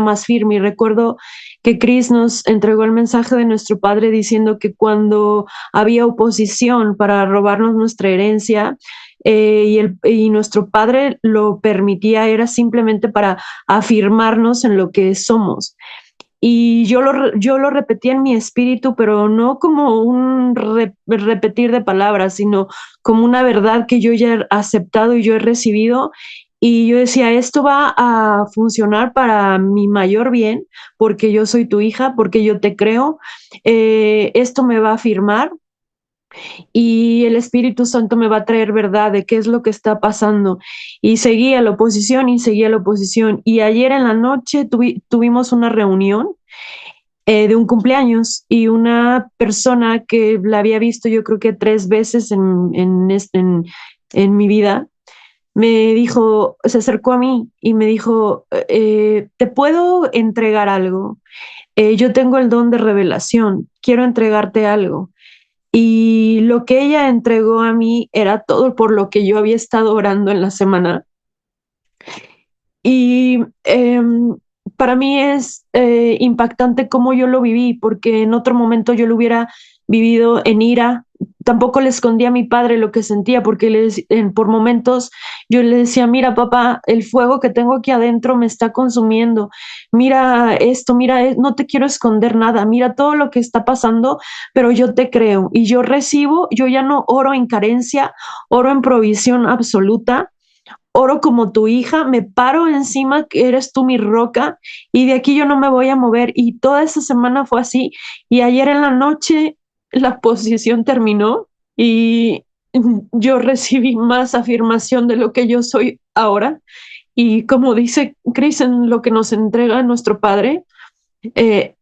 más firme. Y recuerdo que Chris nos entregó el mensaje de nuestro padre diciendo que cuando había oposición para robarnos nuestra herencia, y nuestro padre lo permitía, era simplemente para afirmarnos en lo que somos. Y yo lo repetí en mi espíritu, pero no como un repetir de palabras, sino como una verdad que yo ya he aceptado y yo he recibido. Y yo decía, esto va a funcionar para mi mayor bien, porque yo soy tu hija, porque yo te creo. Esto me va a afirmar y el Espíritu Santo me va a traer verdad de qué es lo que está pasando. Y seguía la oposición y seguía la oposición. Y ayer en la noche tuvimos una reunión de un cumpleaños y una persona que la había visto yo creo que 3 veces en mi vida, me dijo, se acercó a mí y me dijo, ¿te puedo entregar algo? Yo tengo el don de revelación, quiero entregarte algo. Y lo que ella entregó a mí era todo por lo que yo había estado orando en la semana. Y para mí es impactante cómo yo lo viví, porque en otro momento yo lo hubiera vivido en ira. Tampoco le escondí a mi padre lo que sentía, porque por momentos yo le decía, mira papá, el fuego que tengo aquí adentro me está consumiendo, mira esto, no te quiero esconder nada, mira todo lo que está pasando, pero yo te creo y yo recibo, yo ya no oro en carencia, oro en provisión absoluta. Oro como tu hija, me paro encima que eres tú mi roca y de aquí yo no me voy a mover. Y toda esa semana fue así. Y ayer en la noche la posición terminó y yo recibí más afirmación de lo que yo soy ahora. Y como dice Chris en lo que nos entrega nuestro Padre,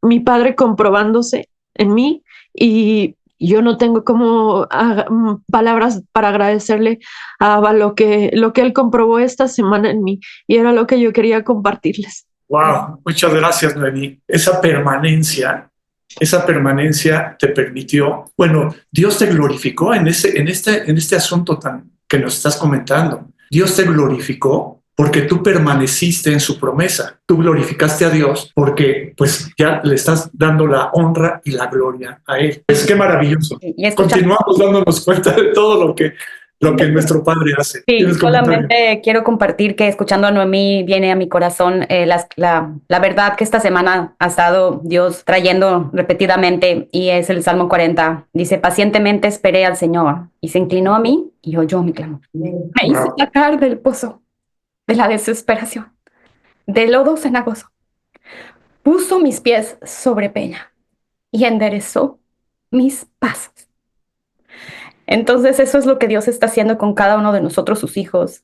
mi Padre comprobándose en mí y yo no tengo como palabras para agradecerle a lo que él comprobó esta semana en mí, y era lo que yo quería compartirles. Wow, muchas gracias, Noemí. Esa permanencia te permitió, bueno, Dios te glorificó en este asunto tan que nos estás comentando. Dios te glorificó porque tú permaneciste en su promesa. Tú glorificaste a Dios porque pues ya le estás dando la honra y la gloria a Él. Es que maravilloso. Continuamos dándonos cuenta de todo lo que nuestro Padre hace. Sí, solamente quiero compartir que escuchando a Noemí viene a mi corazón la verdad que esta semana ha estado Dios trayendo repetidamente, y es el Salmo 40. Dice: pacientemente esperé al Señor y se inclinó a mí y oyó mi clamor. Me hizo sacar del pozo de la desesperación, del lodo cenagoso. Puso mis pies sobre peña y enderezó mis pasos. Entonces eso es lo que Dios está haciendo con cada uno de nosotros, sus hijos.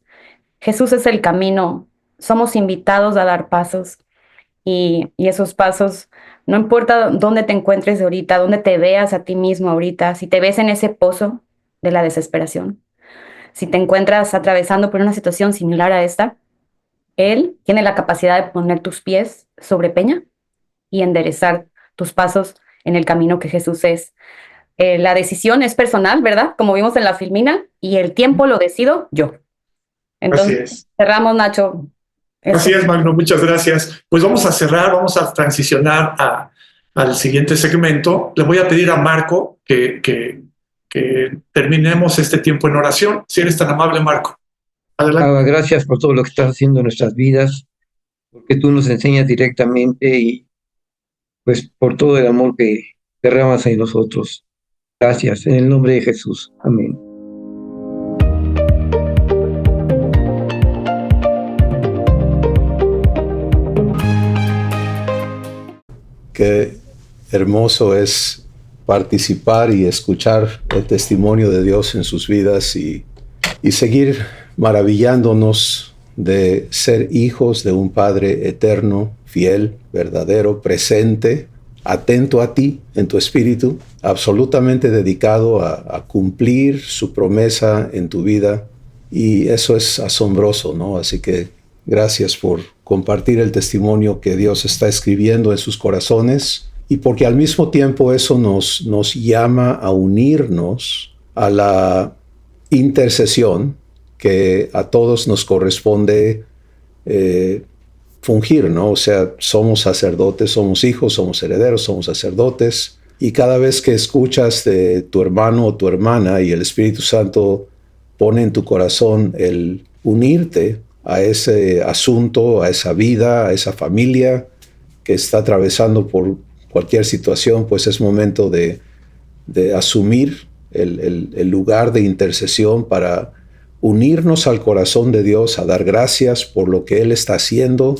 Jesús es el camino. Somos invitados a dar pasos, y esos pasos, no importa dónde te encuentres ahorita, dónde te veas a ti mismo ahorita, si te ves en ese pozo de la desesperación, si te encuentras atravesando por una situación similar a esta, Él tiene la capacidad de poner tus pies sobre peña y enderezar tus pasos en el camino que Jesús es. La decisión es personal, ¿verdad? Como vimos en la filmina, y el tiempo lo decido yo. Entonces, así es. Cerramos, Nacho. Así es, Magno, muchas gracias. Pues vamos a cerrar, vamos a transicionar al siguiente segmento. Le voy a pedir a Marco que terminemos este tiempo en oración. Si eres tan amable, Marco. Adelante. Gracias por todo lo que estás haciendo en nuestras vidas, porque tú nos enseñas directamente, y pues por todo el amor que derramas en nosotros. Gracias, en el nombre de Jesús. Amén. Qué hermoso es participar y escuchar el testimonio de Dios en sus vidas y seguir maravillándonos de ser hijos de un Padre eterno, fiel, verdadero, presente, atento a ti en tu espíritu, absolutamente dedicado a cumplir su promesa en tu vida, y eso es asombroso, ¿no? Así que gracias por compartir el testimonio que Dios está escribiendo en sus corazones, y porque al mismo tiempo eso nos llama a unirnos a la intercesión que a todos nos corresponde fungir, ¿no? O sea, somos sacerdotes, somos hijos, somos herederos, somos sacerdotes, y cada vez que escuchas de tu hermano o tu hermana y el Espíritu Santo pone en tu corazón el unirte a ese asunto, a esa vida, a esa familia que está atravesando por cualquier situación, pues es momento de asumir el lugar de intercesión para unirnos al corazón de Dios, a dar gracias por lo que Él está haciendo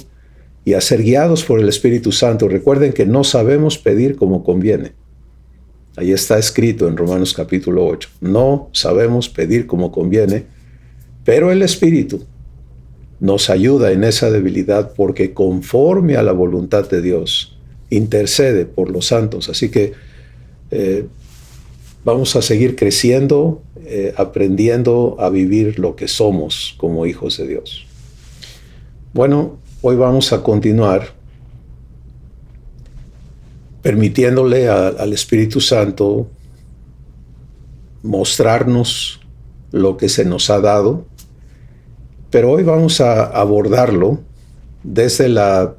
y a ser guiados por el Espíritu Santo. Recuerden que no sabemos pedir como conviene. Ahí está escrito en Romanos capítulo 8. No sabemos pedir como conviene, pero el Espíritu nos ayuda en esa debilidad, porque conforme a la voluntad de Dios intercede por los santos. Así que vamos a seguir creciendo, aprendiendo a vivir lo que somos como hijos de Dios. Bueno, hoy vamos a continuar permitiéndole al Espíritu Santo mostrarnos lo que se nos ha dado, pero hoy vamos a abordarlo desde la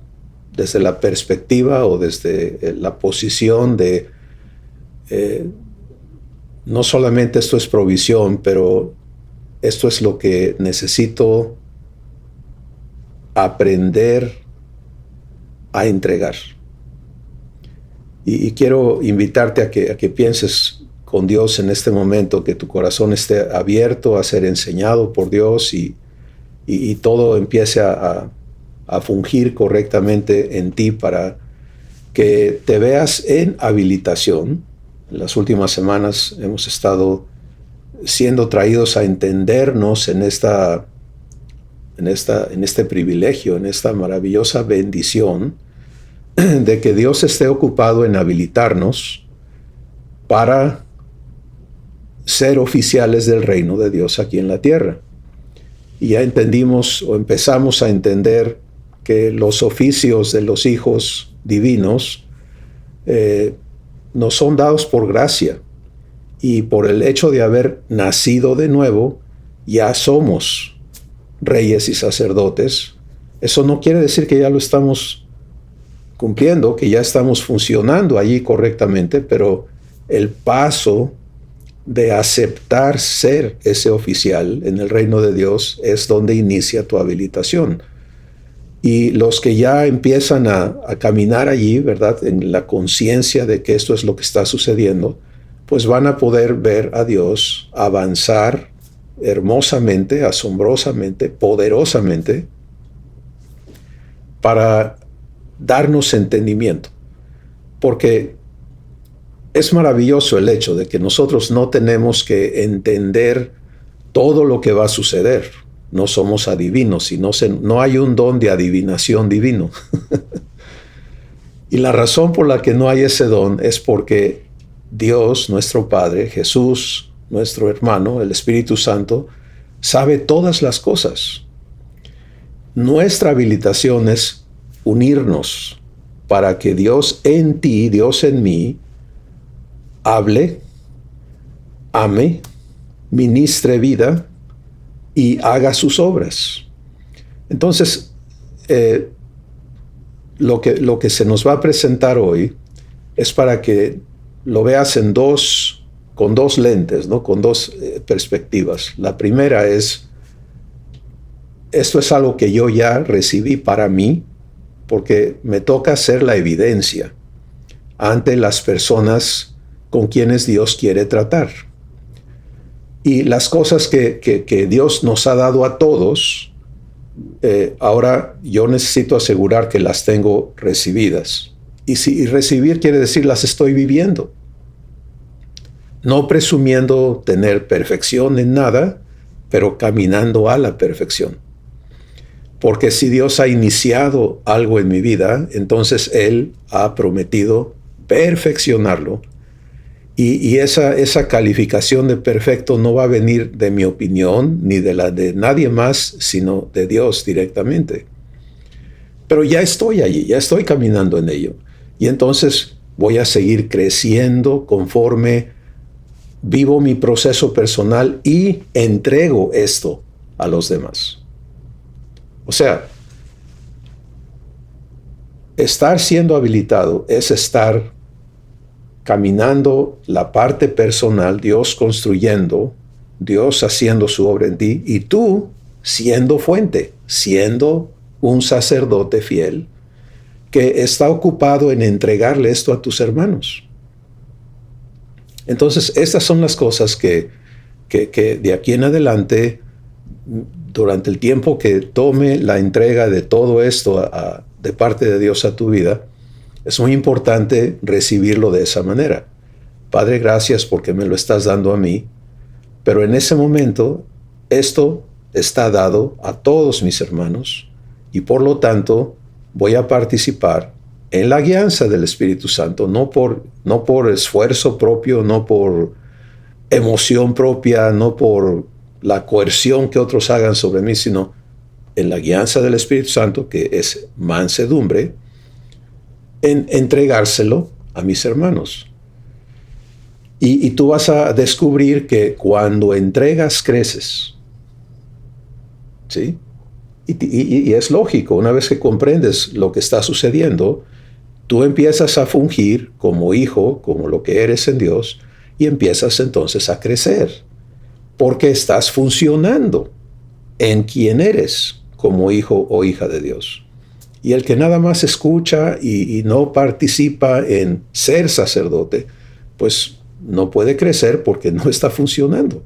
perspectiva o desde la posición de no solamente esto es provisión, pero esto es lo que necesito aprender a entregar. Y quiero invitarte a que pienses con Dios en este momento, que tu corazón esté abierto a ser enseñado por Dios y todo empiece a fungir correctamente en ti, para que te veas en habilitación. En las últimas semanas hemos estado siendo traídos a entendernos en este privilegio, en esta maravillosa bendición de que Dios esté ocupado en habilitarnos para ser oficiales del reino de Dios aquí en la tierra. Y ya entendimos o empezamos a entender que los oficios de los hijos divinos nos son dados por gracia, y por el hecho de haber nacido de nuevo ya somos reyes y sacerdotes. Eso no quiere decir que ya lo estamos cumpliendo, que ya estamos funcionando allí correctamente, pero el paso de aceptar ser ese oficial en el reino de Dios es donde inicia tu habilitación. Y los que ya empiezan a caminar allí, ¿verdad?, en la conciencia de que esto es lo que está sucediendo, pues van a poder ver a Dios avanzar hermosamente, asombrosamente, poderosamente, para darnos entendimiento. Porque es maravilloso el hecho de que nosotros no tenemos que entender todo lo que va a suceder. No somos adivinos y no hay un don de adivinación divino. Y la razón por la que no hay ese don es porque Dios, nuestro Padre, Jesús, nuestro hermano, el Espíritu Santo, sabe todas las cosas. Nuestra habilitación es unirnos para que Dios en ti, Dios en mí, hable, ame, ministre vida y haga sus obras. Entonces, lo que se nos va a presentar hoy es para que lo veas con dos lentes, ¿no? Con dos perspectivas. La primera es, esto es algo que yo ya recibí para mí, porque me toca ser la evidencia ante las personas con quienes Dios quiere tratar. Y las cosas que Dios nos ha dado a todos, ahora yo necesito asegurar que las tengo recibidas. Y recibir quiere decir las estoy viviendo. No presumiendo tener perfección en nada, pero caminando a la perfección. Porque si Dios ha iniciado algo en mi vida, entonces Él ha prometido perfeccionarlo. Y esa calificación de perfecto no va a venir de mi opinión, ni de la de nadie más, sino de Dios directamente. Pero ya estoy allí, ya estoy caminando en ello. Y entonces voy a seguir creciendo conforme vivo mi proceso personal y entrego esto a los demás. O sea, estar siendo habilitado es estar caminando la parte personal, Dios construyendo, Dios haciendo su obra en ti, y tú siendo fuente, siendo un sacerdote fiel que está ocupado en entregarle esto a tus hermanos. Entonces, estas son las cosas que de aquí en adelante, durante el tiempo que tome la entrega de todo esto de parte de Dios a tu vida, es muy importante recibirlo de esa manera. Padre, gracias porque me lo estás dando a mí, pero en ese momento esto está dado a todos mis hermanos y por lo tanto voy a participar en la guianza del Espíritu Santo, no por esfuerzo propio, no por emoción propia, no por la coerción que otros hagan sobre mí, sino en la guianza del Espíritu Santo, que es mansedumbre, en entregárselo a mis hermanos. Y tú vas a descubrir que cuando entregas, creces. ¿Sí? Y es lógico, una vez que comprendes lo que está sucediendo, tú empiezas a fungir como hijo, como lo que eres en Dios, y empiezas entonces a crecer, porque estás funcionando en quien eres como hijo o hija de Dios. Y el que nada más escucha y no participa en ser sacerdote, pues no puede crecer porque no está funcionando.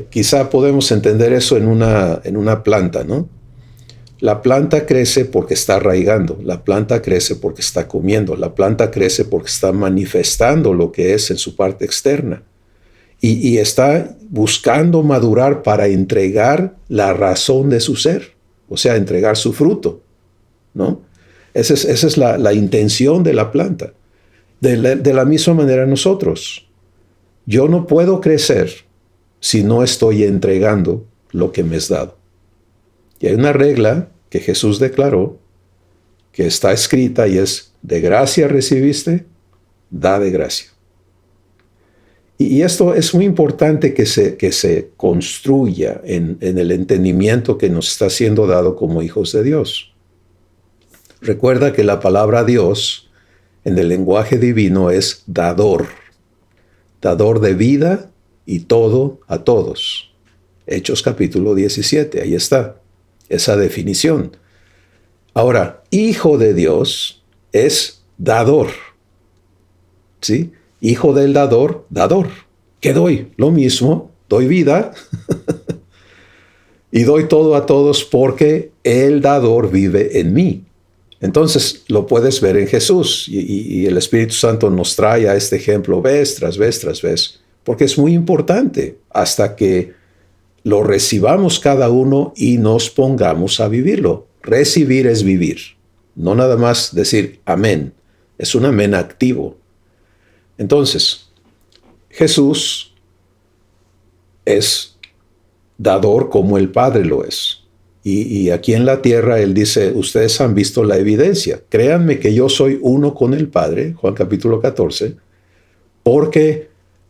Quizá podemos entender eso en una planta, ¿no? La planta crece porque está arraigando, la planta crece porque está comiendo, la planta crece porque está manifestando lo que es en su parte externa. Y está buscando madurar para entregar la razón de su ser, o sea, entregar su fruto, ¿no? Esa es la intención de la planta. De la misma manera nosotros. Yo no puedo crecer si no estoy entregando lo que me es dado. Y hay una regla que Jesús declaró, que está escrita y es: de gracia recibiste, da de gracia. Y esto es muy importante que se construya en el entendimiento que nos está siendo dado como hijos de Dios. Recuerda que la palabra Dios en el lenguaje divino es dador. Dador de vida y todo a todos. Hechos capítulo 17, ahí está esa definición. Ahora, hijo de Dios es dador. ¿Sí? Hijo del dador, dador. ¿Qué doy? Lo mismo, doy vida y doy todo a todos porque el dador vive en mí. Entonces lo puedes ver en Jesús y el Espíritu Santo nos trae a este ejemplo vez tras vez tras vez, porque es muy importante hasta que lo recibamos cada uno y nos pongamos a vivirlo. Recibir es vivir, no nada más decir amén, es un amén activo. Entonces, Jesús es dador como el Padre lo es. Y aquí en la tierra Él dice, ustedes han visto la evidencia. Créanme que yo soy uno con el Padre, Juan capítulo 14, porque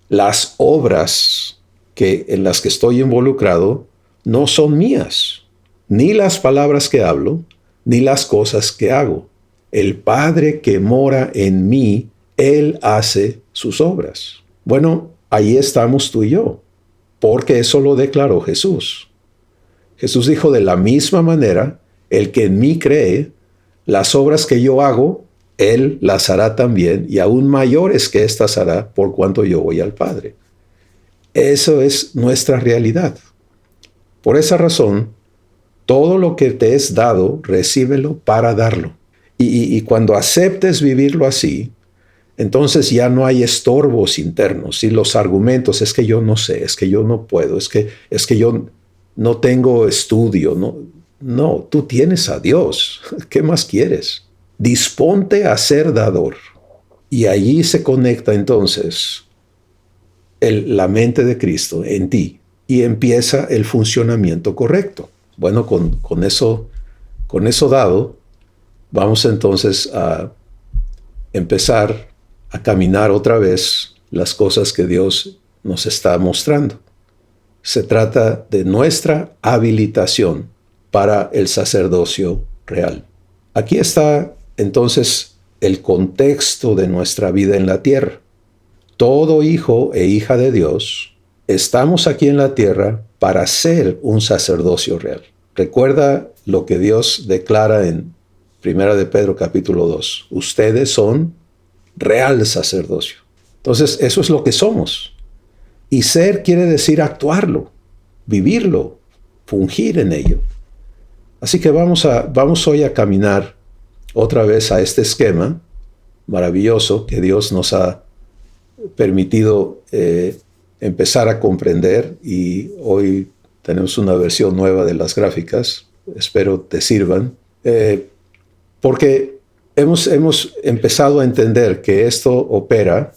las obras en las que estoy involucrado no son mías, ni las palabras que hablo, ni las cosas que hago. El Padre que mora en mí, Él hace sus obras. Bueno, ahí estamos tú y yo, porque eso lo declaró Jesús. Jesús dijo, de la misma manera, el que en mí cree, las obras que yo hago, Él las hará también, y aún mayores que éstas hará, por cuanto yo voy al Padre. Eso es nuestra realidad. Por esa razón, todo lo que te es dado, recíbelo para darlo. Y cuando aceptes vivirlo así, entonces ya no hay estorbos internos y los argumentos, es que yo no sé, es que yo no puedo, es que yo no tengo estudio. No, tú tienes a Dios. ¿Qué más quieres? Disponte a ser dador. Y allí se conecta entonces la mente de Cristo en ti y empieza el funcionamiento correcto. Bueno, con eso dado, vamos entonces a empezar a caminar otra vez las cosas que Dios nos está mostrando. Se trata de nuestra habilitación para el sacerdocio real. Aquí está entonces el contexto de nuestra vida en la tierra. Todo hijo e hija de Dios, estamos aquí en la tierra para ser un sacerdocio real. Recuerda lo que Dios declara en 1 de Pedro capítulo 2. Ustedes son real sacerdocio. Entonces, eso es lo que somos. Y ser quiere decir actuarlo, vivirlo, fungir en ello. Así que vamos hoy a caminar otra vez a este esquema maravilloso que Dios nos ha permitido empezar a comprender, y hoy tenemos una versión nueva de las gráficas. Espero te sirvan, porque hemos empezado a entender que esto opera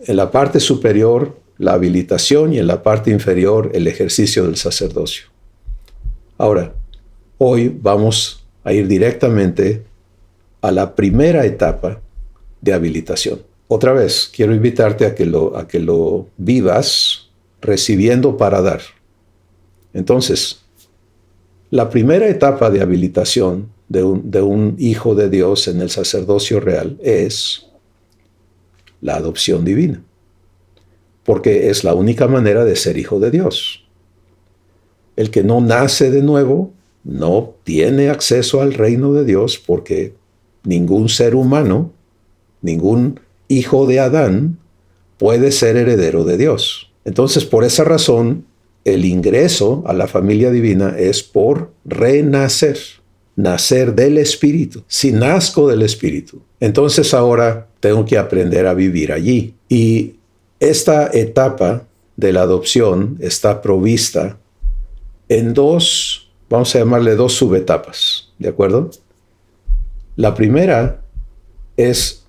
en la parte superior, la habilitación, y en la parte inferior, el ejercicio del sacerdocio. Ahora, hoy vamos a ir directamente a la primera etapa de habilitación. Otra vez, quiero invitarte a que lo vivas recibiendo para dar. Entonces, la primera etapa de habilitación de un hijo de Dios en el sacerdocio real es la adopción divina, porque es la única manera de ser hijo de Dios. El que no nace de nuevo no tiene acceso al reino de Dios, porque ningún ser humano, ningún hijo de Adán puede ser heredero de Dios. Entonces, por esa razón, el ingreso a la familia divina es por renacer, nacer del Espíritu. Si nazco del Espíritu, entonces ahora tengo que aprender a vivir allí. Y esta etapa de la adopción está provista en dos, vamos a llamarle dos subetapas, ¿de acuerdo? La primera es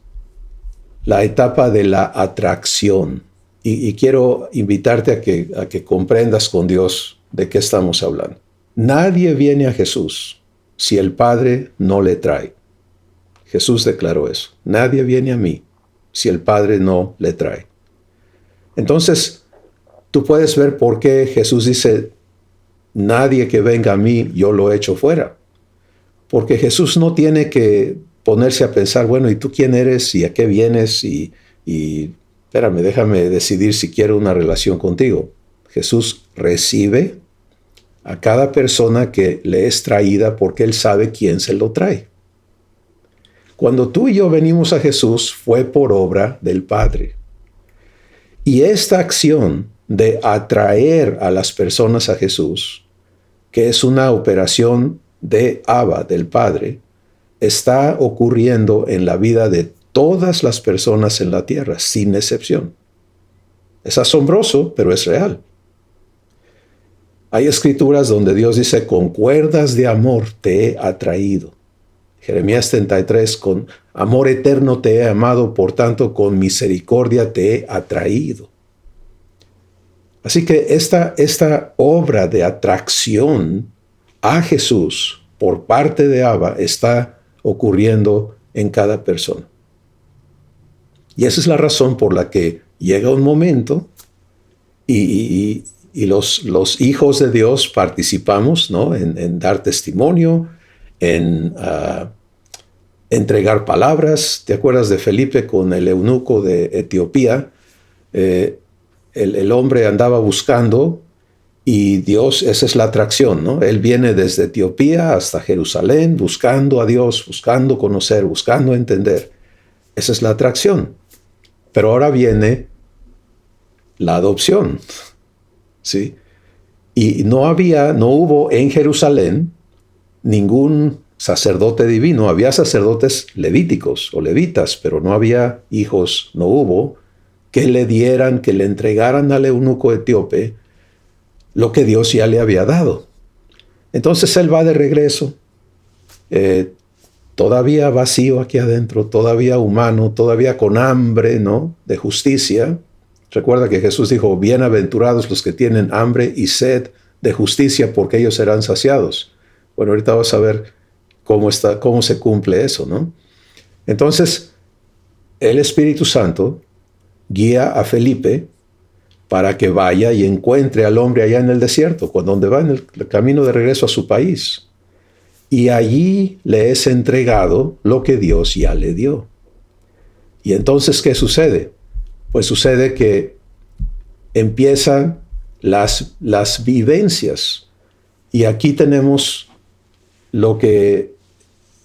la etapa de la atracción. Y quiero invitarte a que comprendas con Dios de qué estamos hablando. Nadie viene a Jesús si el Padre no le trae. Jesús declaró eso. Nadie viene a mí si el Padre no le trae. Entonces, tú puedes ver por qué Jesús dice, nadie que venga a mí, yo lo echo fuera. Porque Jesús no tiene que ponerse a pensar, bueno, ¿y tú quién eres? ¿Y a qué vienes? Y espérame, déjame decidir si quiero una relación contigo. Jesús recibe a cada persona que le es traída porque Él sabe quién se lo trae. Cuando tú y yo venimos a Jesús fue por obra del Padre. Y esta acción de atraer a las personas a Jesús, que es una operación de Abba, del Padre, está ocurriendo en la vida de todas las personas en la tierra, sin excepción. Es asombroso, pero es real. Hay escrituras donde Dios dice, con cuerdas de amor te he atraído. Jeremías 33, con amor eterno te he amado, por tanto con misericordia te he atraído. Así que esta obra de atracción a Jesús por parte de Abba está ocurriendo en cada persona. Y esa es la razón por la que llega un momento y los hijos de Dios participamos, ¿no? en dar testimonio, en entregar palabras. ¿Te acuerdas de Felipe con el eunuco de Etiopía? El hombre andaba buscando y Dios, esa es la atracción, ¿no? Él viene desde Etiopía hasta Jerusalén buscando a Dios, buscando conocer, buscando entender. Esa es la atracción. Pero ahora viene la adopción, ¿sí? Y no hubo en Jerusalén ningún sacerdote divino. Había sacerdotes levíticos o levitas, pero no había hijos, no hubo que le dieran, que le entregaran al eunuco etíope lo que Dios ya le había dado. Entonces él va de regreso, todavía vacío aquí adentro, todavía humano, todavía con hambre, ¿no? de justicia. Recuerda que Jesús dijo, bienaventurados los que tienen hambre y sed de justicia, porque ellos serán saciados. Bueno, ahorita vas a ver cómo se cumple eso, ¿no? Entonces, el Espíritu Santo guía a Felipe para que vaya y encuentre al hombre allá en el desierto, donde va en el camino de regreso a su país. Y allí le es entregado lo que Dios ya le dio. Y entonces, ¿qué sucede? Pues sucede que empiezan las vivencias. Y aquí tenemos lo que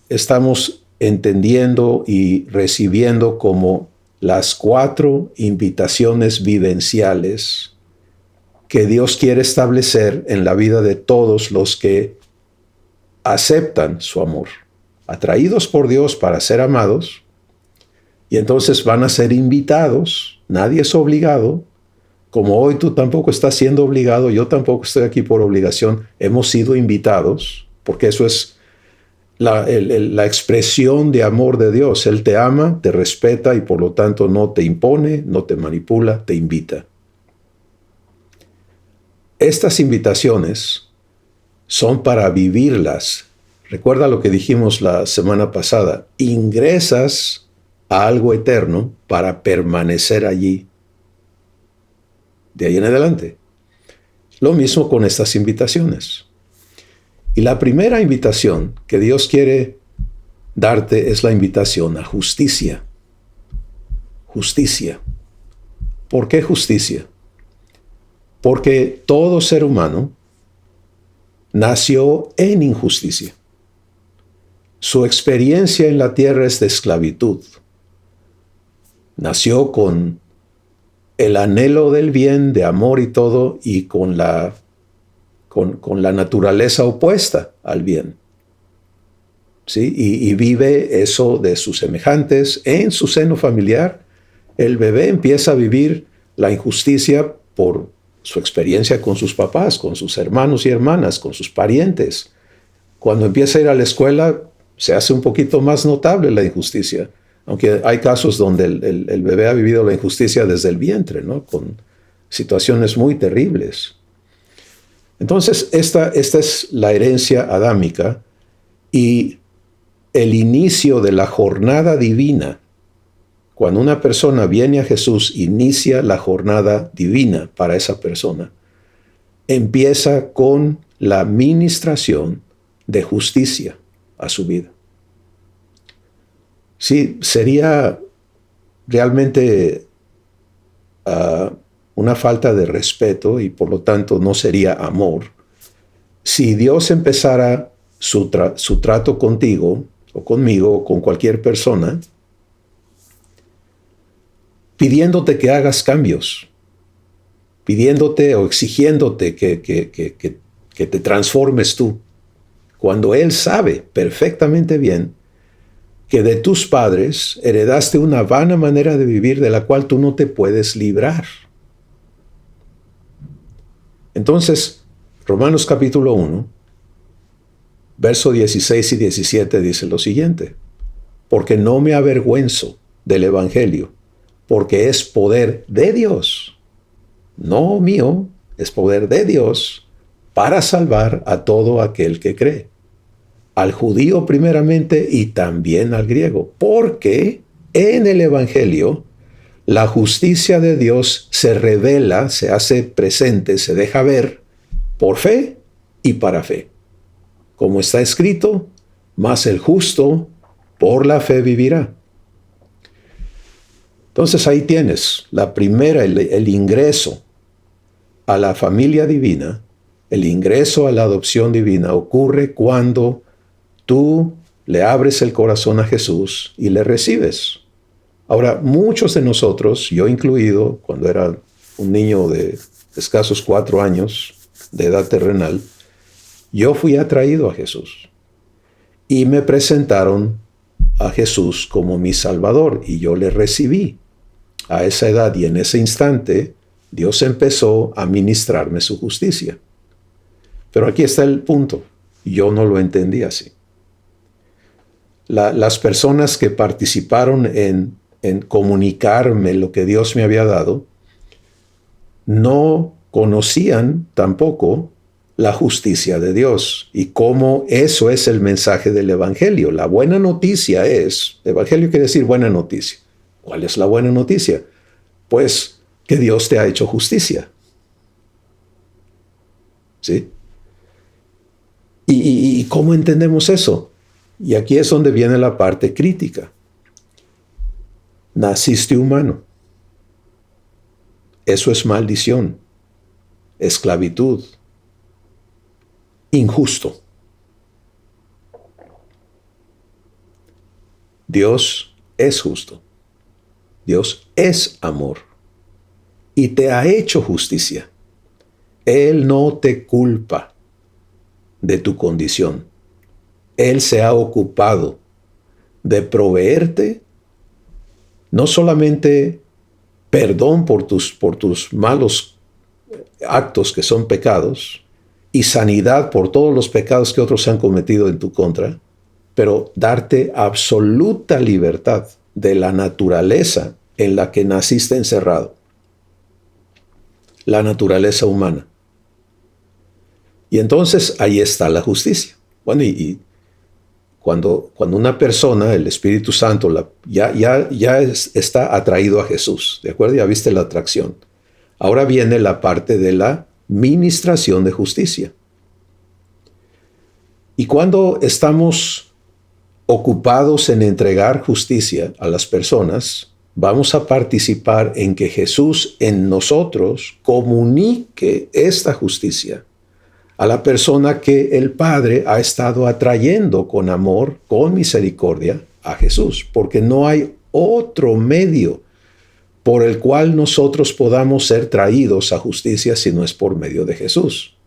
estamos entendiendo y recibiendo como las 4 invitaciones vivenciales que Dios quiere establecer en la vida de todos los que aceptan su amor, atraídos por Dios para ser amados, y entonces van a ser invitados. Nadie es obligado, como hoy tú tampoco estás siendo obligado, yo tampoco estoy aquí por obligación, hemos sido invitados, porque eso es la expresión de amor de Dios. Él te ama, te respeta y por lo tanto no te impone, no te manipula, te invita. Estas invitaciones son para vivirlas. Recuerda lo que dijimos la semana pasada. Ingresas a algo eterno para permanecer allí. De ahí en adelante. Lo mismo con estas invitaciones. Y la primera invitación que Dios quiere darte es la invitación a justicia. Justicia. ¿Por qué justicia? Porque todo ser humano nació en injusticia. Su experiencia en la tierra es de esclavitud. Nació con el anhelo del bien, de amor y todo, y con la naturaleza opuesta al bien. ¿Sí? Y vive eso de sus semejantes en su seno familiar. El bebé empieza a vivir la injusticia por su experiencia con sus papás, con sus hermanos y hermanas, con sus parientes. Cuando empieza a ir a la escuela, se hace un poquito más notable la injusticia. Aunque hay casos donde el bebé ha vivido la injusticia desde el vientre, ¿no? Con situaciones muy terribles. Entonces, esta es la herencia adámica y el inicio de la jornada divina. Cuando una persona viene a Jesús, inicia la jornada divina para esa persona. Empieza con la ministración de justicia a su vida. Sí, sería realmente una falta de respeto y por lo tanto no sería amor si Dios empezara su trato contigo o conmigo o con cualquier persona pidiéndote que hagas cambios, pidiéndote o exigiéndote que te transformes tú, cuando Él sabe perfectamente bien que de tus padres heredaste una vana manera de vivir de la cual tú no te puedes librar. Entonces, Romanos capítulo 1, verso 16 y 17 dice lo siguiente: porque no me avergüenzo del Evangelio, porque es poder de Dios, no mío, es poder de Dios para salvar a todo aquel que cree, al judío primeramente y también al griego, porque en el Evangelio la justicia de Dios se revela, se hace presente, se deja ver por fe y para fe. Como está escrito, mas el justo por la fe vivirá. Entonces ahí tienes la primera, el ingreso a la familia divina, el ingreso a la adopción divina ocurre cuando tú le abres el corazón a Jesús y le recibes. Ahora, muchos de nosotros, yo incluido, cuando era un niño de escasos 4 años de edad terrenal, yo fui atraído a Jesús y me presentaron a Jesús como mi Salvador y yo le recibí. A esa edad y en ese instante, Dios empezó a ministrarme su justicia. Pero aquí está el punto. Yo no lo entendí así. Las personas que participaron en comunicarme lo que Dios me había dado, no conocían tampoco la justicia de Dios y cómo eso es el mensaje del Evangelio. La buena noticia es, Evangelio quiere decir buena noticia. ¿Cuál es la buena noticia? Pues que Dios te ha hecho justicia. ¿Sí? ¿Y cómo entendemos eso? Y aquí es donde viene la parte crítica. Naciste humano. Eso es maldición, esclavitud, injusto. Dios es justo. Dios es amor y te ha hecho justicia. Él no te culpa de tu condición. Él se ha ocupado de proveerte no solamente perdón por tus malos actos que son pecados y sanidad por todos los pecados que otros han cometido en tu contra, pero darte absoluta libertad de la naturaleza en la que naciste encerrado, la naturaleza humana. Y entonces ahí está la justicia. Bueno, y cuando una persona, el Espíritu Santo, está atraído a Jesús, ¿de acuerdo? Ya viste la atracción. Ahora viene la parte de la ministración de justicia. Y cuando estamos ocupados en entregar justicia a las personas, vamos a participar en que Jesús en nosotros comunique esta justicia a la persona que el Padre ha estado atrayendo con amor, con misericordia a Jesús, porque no hay otro medio por el cual nosotros podamos ser traídos a justicia si no es por medio de Jesús.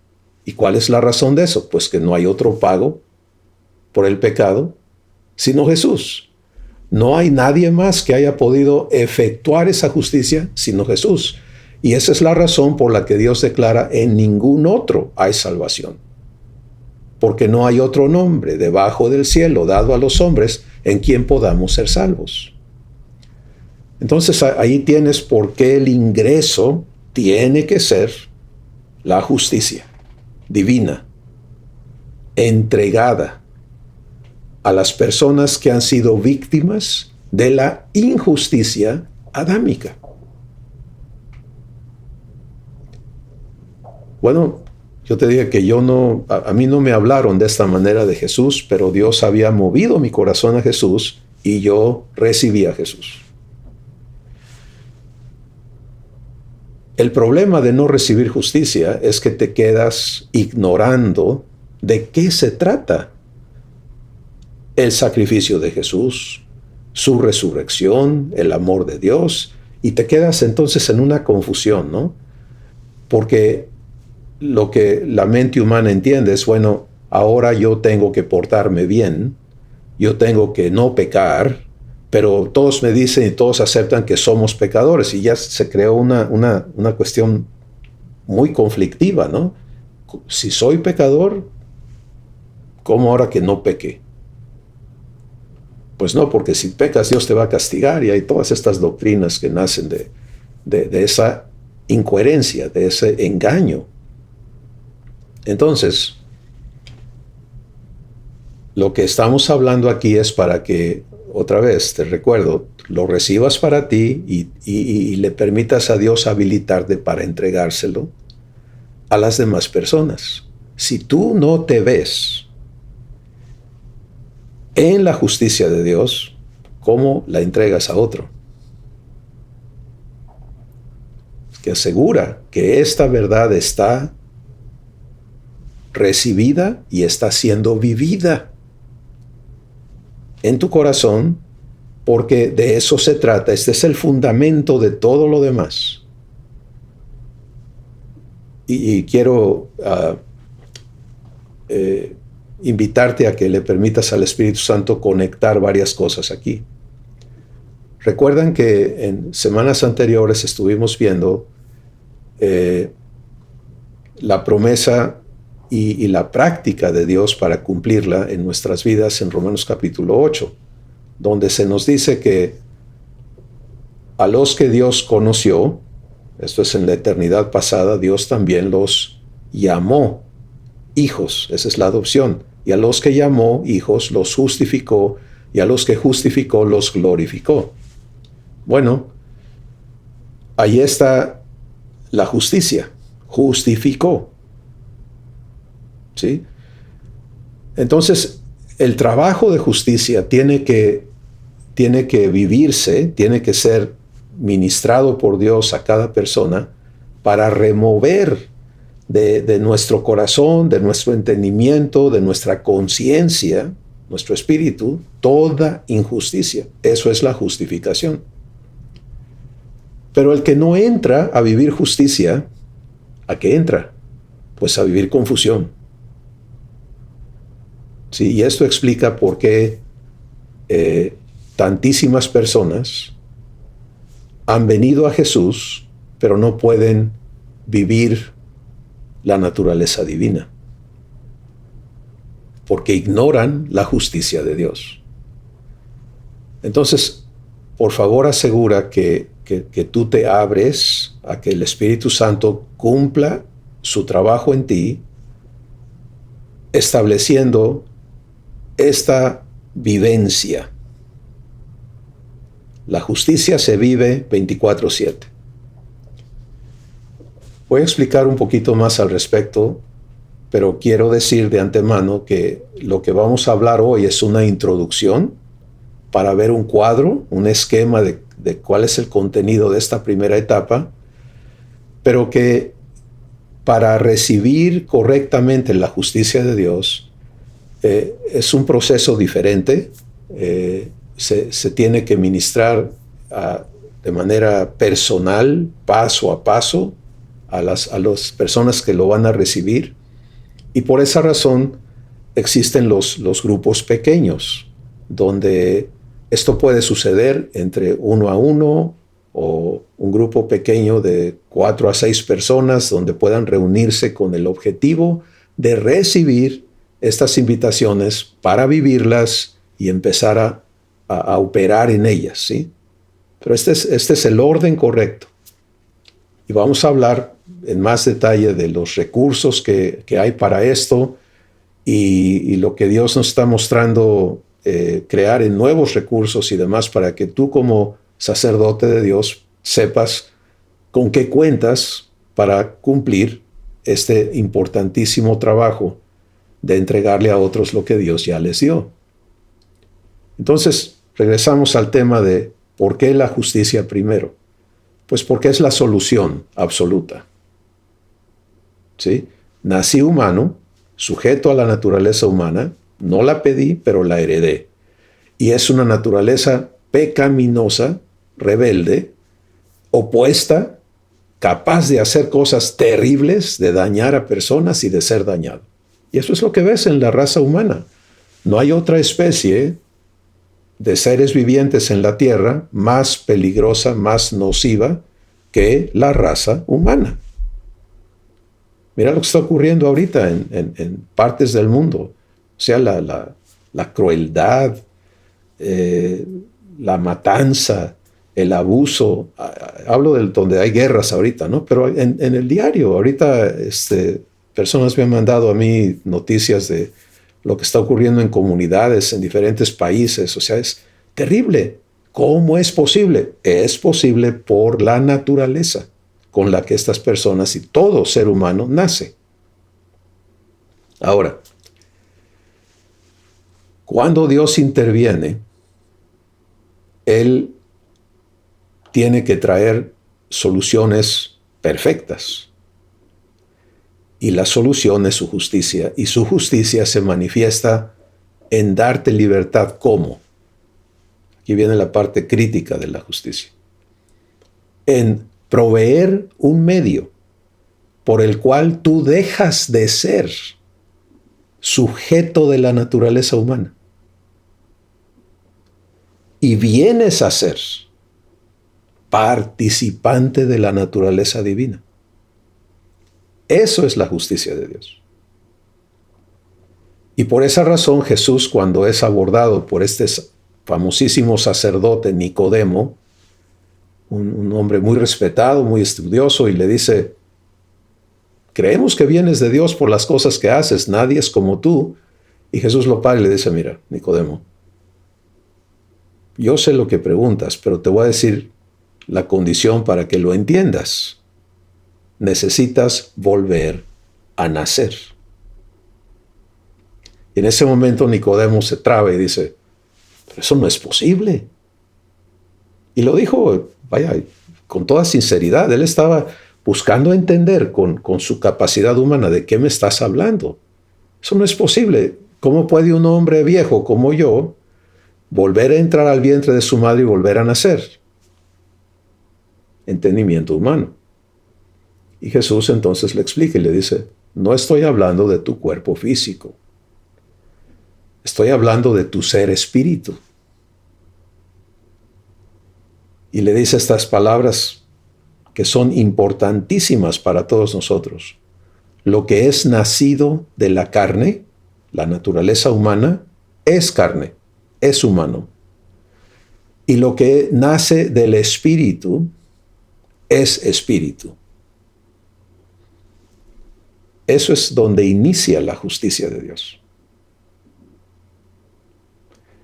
¿Y cuál es la razón de eso? Pues que no hay otro pago por el pecado sino Jesús. No hay nadie más que haya podido efectuar esa justicia sino Jesús. Y esa es la razón por la que Dios declara: en ningún otro hay salvación. Porque no hay otro nombre debajo del cielo dado a los hombres en quien podamos ser salvos. Entonces ahí tienes por qué el ingreso tiene que ser la justicia divina, entregada a las personas que han sido víctimas de la injusticia adámica. Bueno, yo te dije que a mí no me hablaron de esta manera de Jesús, pero Dios había movido mi corazón a Jesús y yo recibí a Jesús. El problema de no recibir justicia es que te quedas ignorando de qué se trata el sacrificio de Jesús, su resurrección, el amor de Dios, y te quedas entonces en una confusión, ¿no? Porque lo que la mente humana entiende es, bueno, ahora yo tengo que portarme bien, yo tengo que no pecar, pero todos me dicen y todos aceptan que somos pecadores, y ya se creó una cuestión muy conflictiva, ¿no? Si soy pecador, ¿cómo ahora que no pequé? Pues no, porque si pecas Dios te va a castigar, y hay todas estas doctrinas que nacen de esa incoherencia, de ese engaño. Entonces, lo que estamos hablando aquí es para que, otra vez, te recuerdo, lo recibas para ti y le permitas a Dios habilitarte para entregárselo a las demás personas. Si tú no te ves en la justicia de Dios, ¿cómo la entregas a otro? Que asegura que esta verdad está recibida y está siendo vivida en tu corazón, porque de eso se trata. Este es el fundamento de todo lo demás. Y quiero invitarte a que le permitas al Espíritu Santo conectar varias cosas aquí. Recuerdan que en semanas anteriores estuvimos viendo la promesa y la práctica de Dios para cumplirla en nuestras vidas en Romanos capítulo 8, donde se nos dice que a los que Dios conoció, esto es en la eternidad pasada, Dios también los llamó hijos, esa es la adopción, y a los que llamó hijos los justificó, y a los que justificó los glorificó. Bueno, ahí está la justicia, justificó. ¿Sí? Entonces, el trabajo de justicia tiene que vivirse, tiene que ser ministrado por Dios a cada persona para remover de nuestro corazón, de nuestro entendimiento, de nuestra conciencia, nuestro espíritu, toda injusticia. Eso es la justificación. Pero el que no entra a vivir justicia, ¿a qué entra? Pues a vivir confusión. Sí, y esto explica por qué tantísimas personas han venido a Jesús, pero no pueden vivir la naturaleza divina, porque ignoran la justicia de Dios. Entonces, por favor, asegura que tú te abres a que el Espíritu Santo cumpla su trabajo en ti, estableciendo esta vivencia. La justicia se vive 24/7. Voy a explicar un poquito más al respecto, pero quiero decir de antemano que lo que vamos a hablar hoy es una introducción para ver un cuadro, un esquema de cuál es el contenido de esta primera etapa, pero que para recibir correctamente la justicia de Dios, es un proceso diferente, se tiene que ministrar de manera personal, paso a paso, a las personas que lo van a recibir, y por esa razón existen los grupos pequeños, donde esto puede suceder entre 1 a 1 o un grupo pequeño de 4 a 6 personas, donde puedan reunirse con el objetivo de recibir estas invitaciones para vivirlas y empezar a operar en ellas, ¿sí? Pero este es el orden correcto. Y vamos a hablar en más detalle de los recursos que hay para esto y lo que Dios nos está mostrando, crear en nuevos recursos y demás, para que tú como sacerdote de Dios sepas con qué cuentas para cumplir este importantísimo trabajo de entregarle a otros lo que Dios ya les dio. Entonces, regresamos al tema de ¿por qué la justicia primero? Pues porque es la solución absoluta. ¿Sí? Nací humano, sujeto a la naturaleza humana, no la pedí, pero la heredé. Y es una naturaleza pecaminosa, rebelde, opuesta, capaz de hacer cosas terribles, de dañar a personas y de ser dañado. Y eso es lo que ves en la raza humana. No hay otra especie de seres vivientes en la Tierra más peligrosa, más nociva que la raza humana. Mira lo que está ocurriendo ahorita en partes del mundo. O sea, la crueldad, la matanza, el abuso. Hablo de donde hay guerras ahorita, ¿no? Pero en el diario, ahorita personas me han mandado a mí noticias de lo que está ocurriendo en comunidades, en diferentes países. O sea, es terrible. ¿Cómo es posible? Es posible por la naturaleza con la que estas personas y todo ser humano nace. Ahora, cuando Dios interviene, Él tiene que traer soluciones perfectas. Y la solución es su justicia. Y su justicia se manifiesta en darte libertad. ¿Cómo? Aquí viene la parte crítica de la justicia. En proveer un medio por el cual tú dejas de ser sujeto de la naturaleza humana y vienes a ser participante de la naturaleza divina. Eso es la justicia de Dios. Y por esa razón Jesús, cuando es abordado por este famosísimo sacerdote Nicodemo, un hombre muy respetado, muy estudioso, y le dice: creemos que vienes de Dios por las cosas que haces, nadie es como tú. Y Jesús lo para y le dice: mira, Nicodemo, yo sé lo que preguntas, pero te voy a decir la condición para que lo entiendas. Necesitas volver a nacer. Y en ese momento Nicodemo se traba y dice: pero eso no es posible. Y lo dijo, vaya, con toda sinceridad. Él estaba buscando entender con su capacidad humana de qué me estás hablando. Eso no es posible. ¿Cómo puede un hombre viejo como yo volver a entrar al vientre de su madre y volver a nacer? Entendimiento humano. Y Jesús entonces le explica y le dice: no estoy hablando de tu cuerpo físico. Estoy hablando de tu ser espíritu. Y le dice estas palabras que son importantísimas para todos nosotros. Lo que es nacido de la carne, la naturaleza humana, es carne, es humano. Y lo que nace del espíritu es espíritu. Eso es donde inicia la justicia de Dios.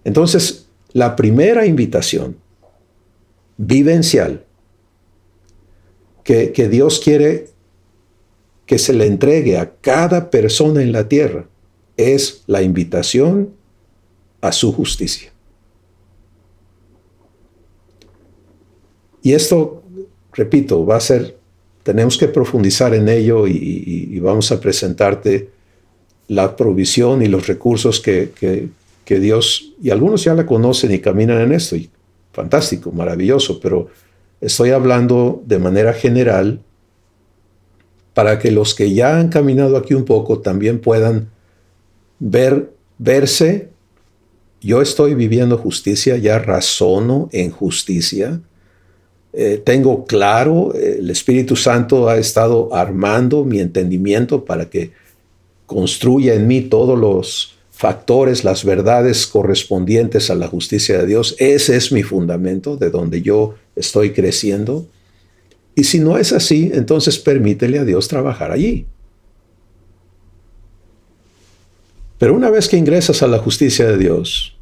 Entonces, la primera invitación vivencial que Dios quiere que se le entregue a cada persona en la tierra es la invitación a su justicia. Y esto, repito, va a ser, tenemos que profundizar en ello y vamos a presentarte la provisión y los recursos que Dios, y algunos ya la conocen y caminan en esto, y fantástico, maravilloso, pero estoy hablando de manera general para que los que ya han caminado aquí un poco también puedan verse. Yo estoy viviendo justicia, ya razono en justicia. Tengo claro, el Espíritu Santo ha estado armando mi entendimiento para que construya en mí todos los factores, las verdades correspondientes a la justicia de Dios. Ese es mi fundamento, de donde yo estoy creciendo. Y si no es así, entonces permítele a Dios trabajar allí. Pero una vez que ingresas a la justicia de Dios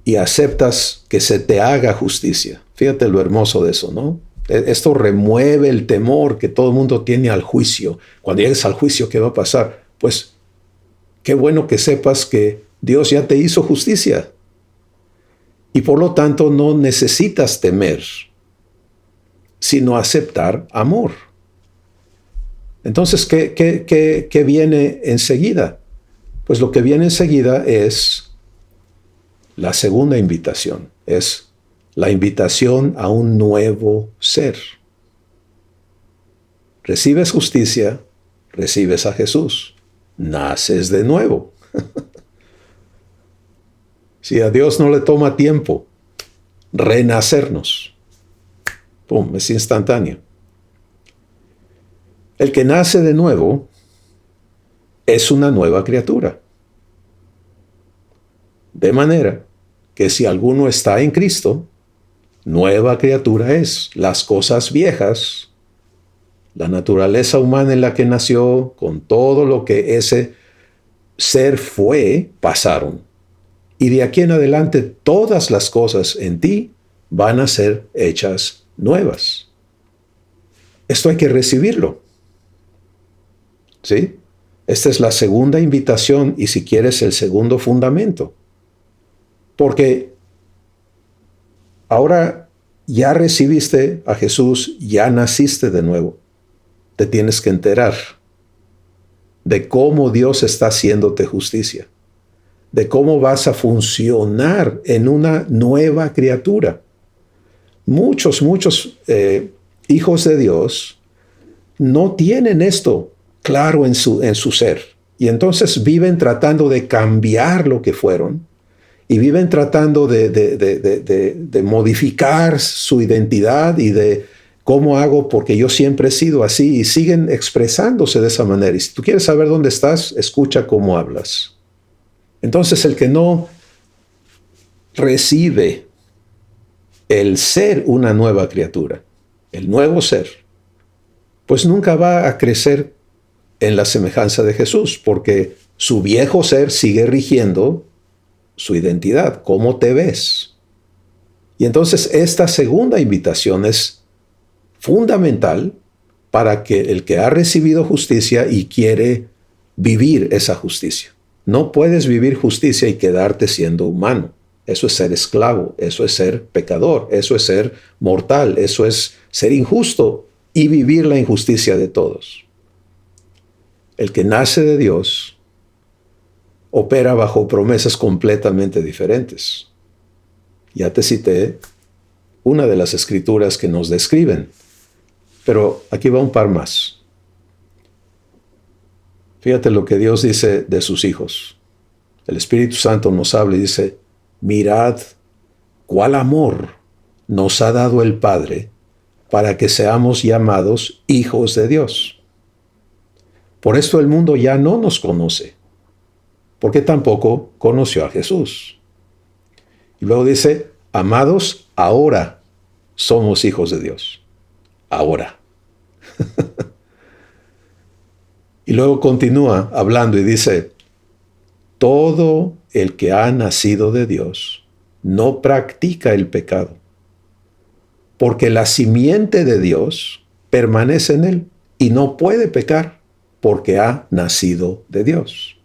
y aceptas que se te haga justicia, fíjate lo hermoso de eso, ¿no? Esto remueve el temor que todo el mundo tiene al juicio. Cuando llegues al juicio, ¿qué va a pasar? Pues qué bueno que sepas que Dios ya te hizo justicia. Y por lo tanto no necesitas temer, sino aceptar amor. Entonces, ¿qué viene enseguida? Pues lo que viene enseguida es la segunda invitación. Es la invitación a un nuevo ser. Recibes justicia, recibes a Jesús. Naces de nuevo. Si a Dios no le toma tiempo renacernos, ¡pum!, es instantáneo. El que nace de nuevo es una nueva criatura. De manera que si alguno está en Cristo, nueva criatura es. Las cosas viejas, la naturaleza humana en la que nació, con todo lo que ese ser fue, pasaron. Y de aquí en adelante todas las cosas en ti van a ser hechas nuevas. Esto hay que recibirlo. ¿Sí? Esta es la segunda invitación y, si quieres, el segundo fundamento. Porque ahora ya recibiste a Jesús, ya naciste de nuevo. Te tienes que enterar de cómo Dios está haciéndote justicia, de cómo vas a funcionar en una nueva criatura. Muchos hijos de Dios no tienen esto claro en su ser. Y entonces viven tratando de cambiar lo que fueron y viven tratando de modificar su identidad y de cómo hago porque yo siempre he sido así, y siguen expresándose de esa manera. Y si tú quieres saber dónde estás, escucha cómo hablas. Entonces el que no recibe el ser una nueva criatura, el nuevo ser, pues nunca va a crecer en la semejanza de Jesús, porque su viejo ser sigue rigiendo su identidad, cómo te ves. Y entonces esta segunda invitación es fundamental para que el que ha recibido justicia y quiere vivir esa justicia. No puedes vivir justicia y quedarte siendo humano. Eso es ser esclavo, eso es ser pecador, eso es ser mortal, eso es ser injusto y vivir la injusticia de todos. El que nace de Dios opera bajo promesas completamente diferentes. Ya te cité una de las escrituras que nos describen, pero aquí va un par más. Fíjate lo que Dios dice de sus hijos. El Espíritu Santo nos habla y dice: mirad cuál amor nos ha dado el Padre para que seamos llamados hijos de Dios. Por esto el mundo ya no nos conoce, porque tampoco conoció a Jesús. Y luego dice: amados, ahora somos hijos de Dios. Ahora. Y luego continúa hablando y dice: todo el que ha nacido de Dios no practica el pecado, porque la simiente de Dios permanece en él y no puede pecar porque ha nacido de Dios.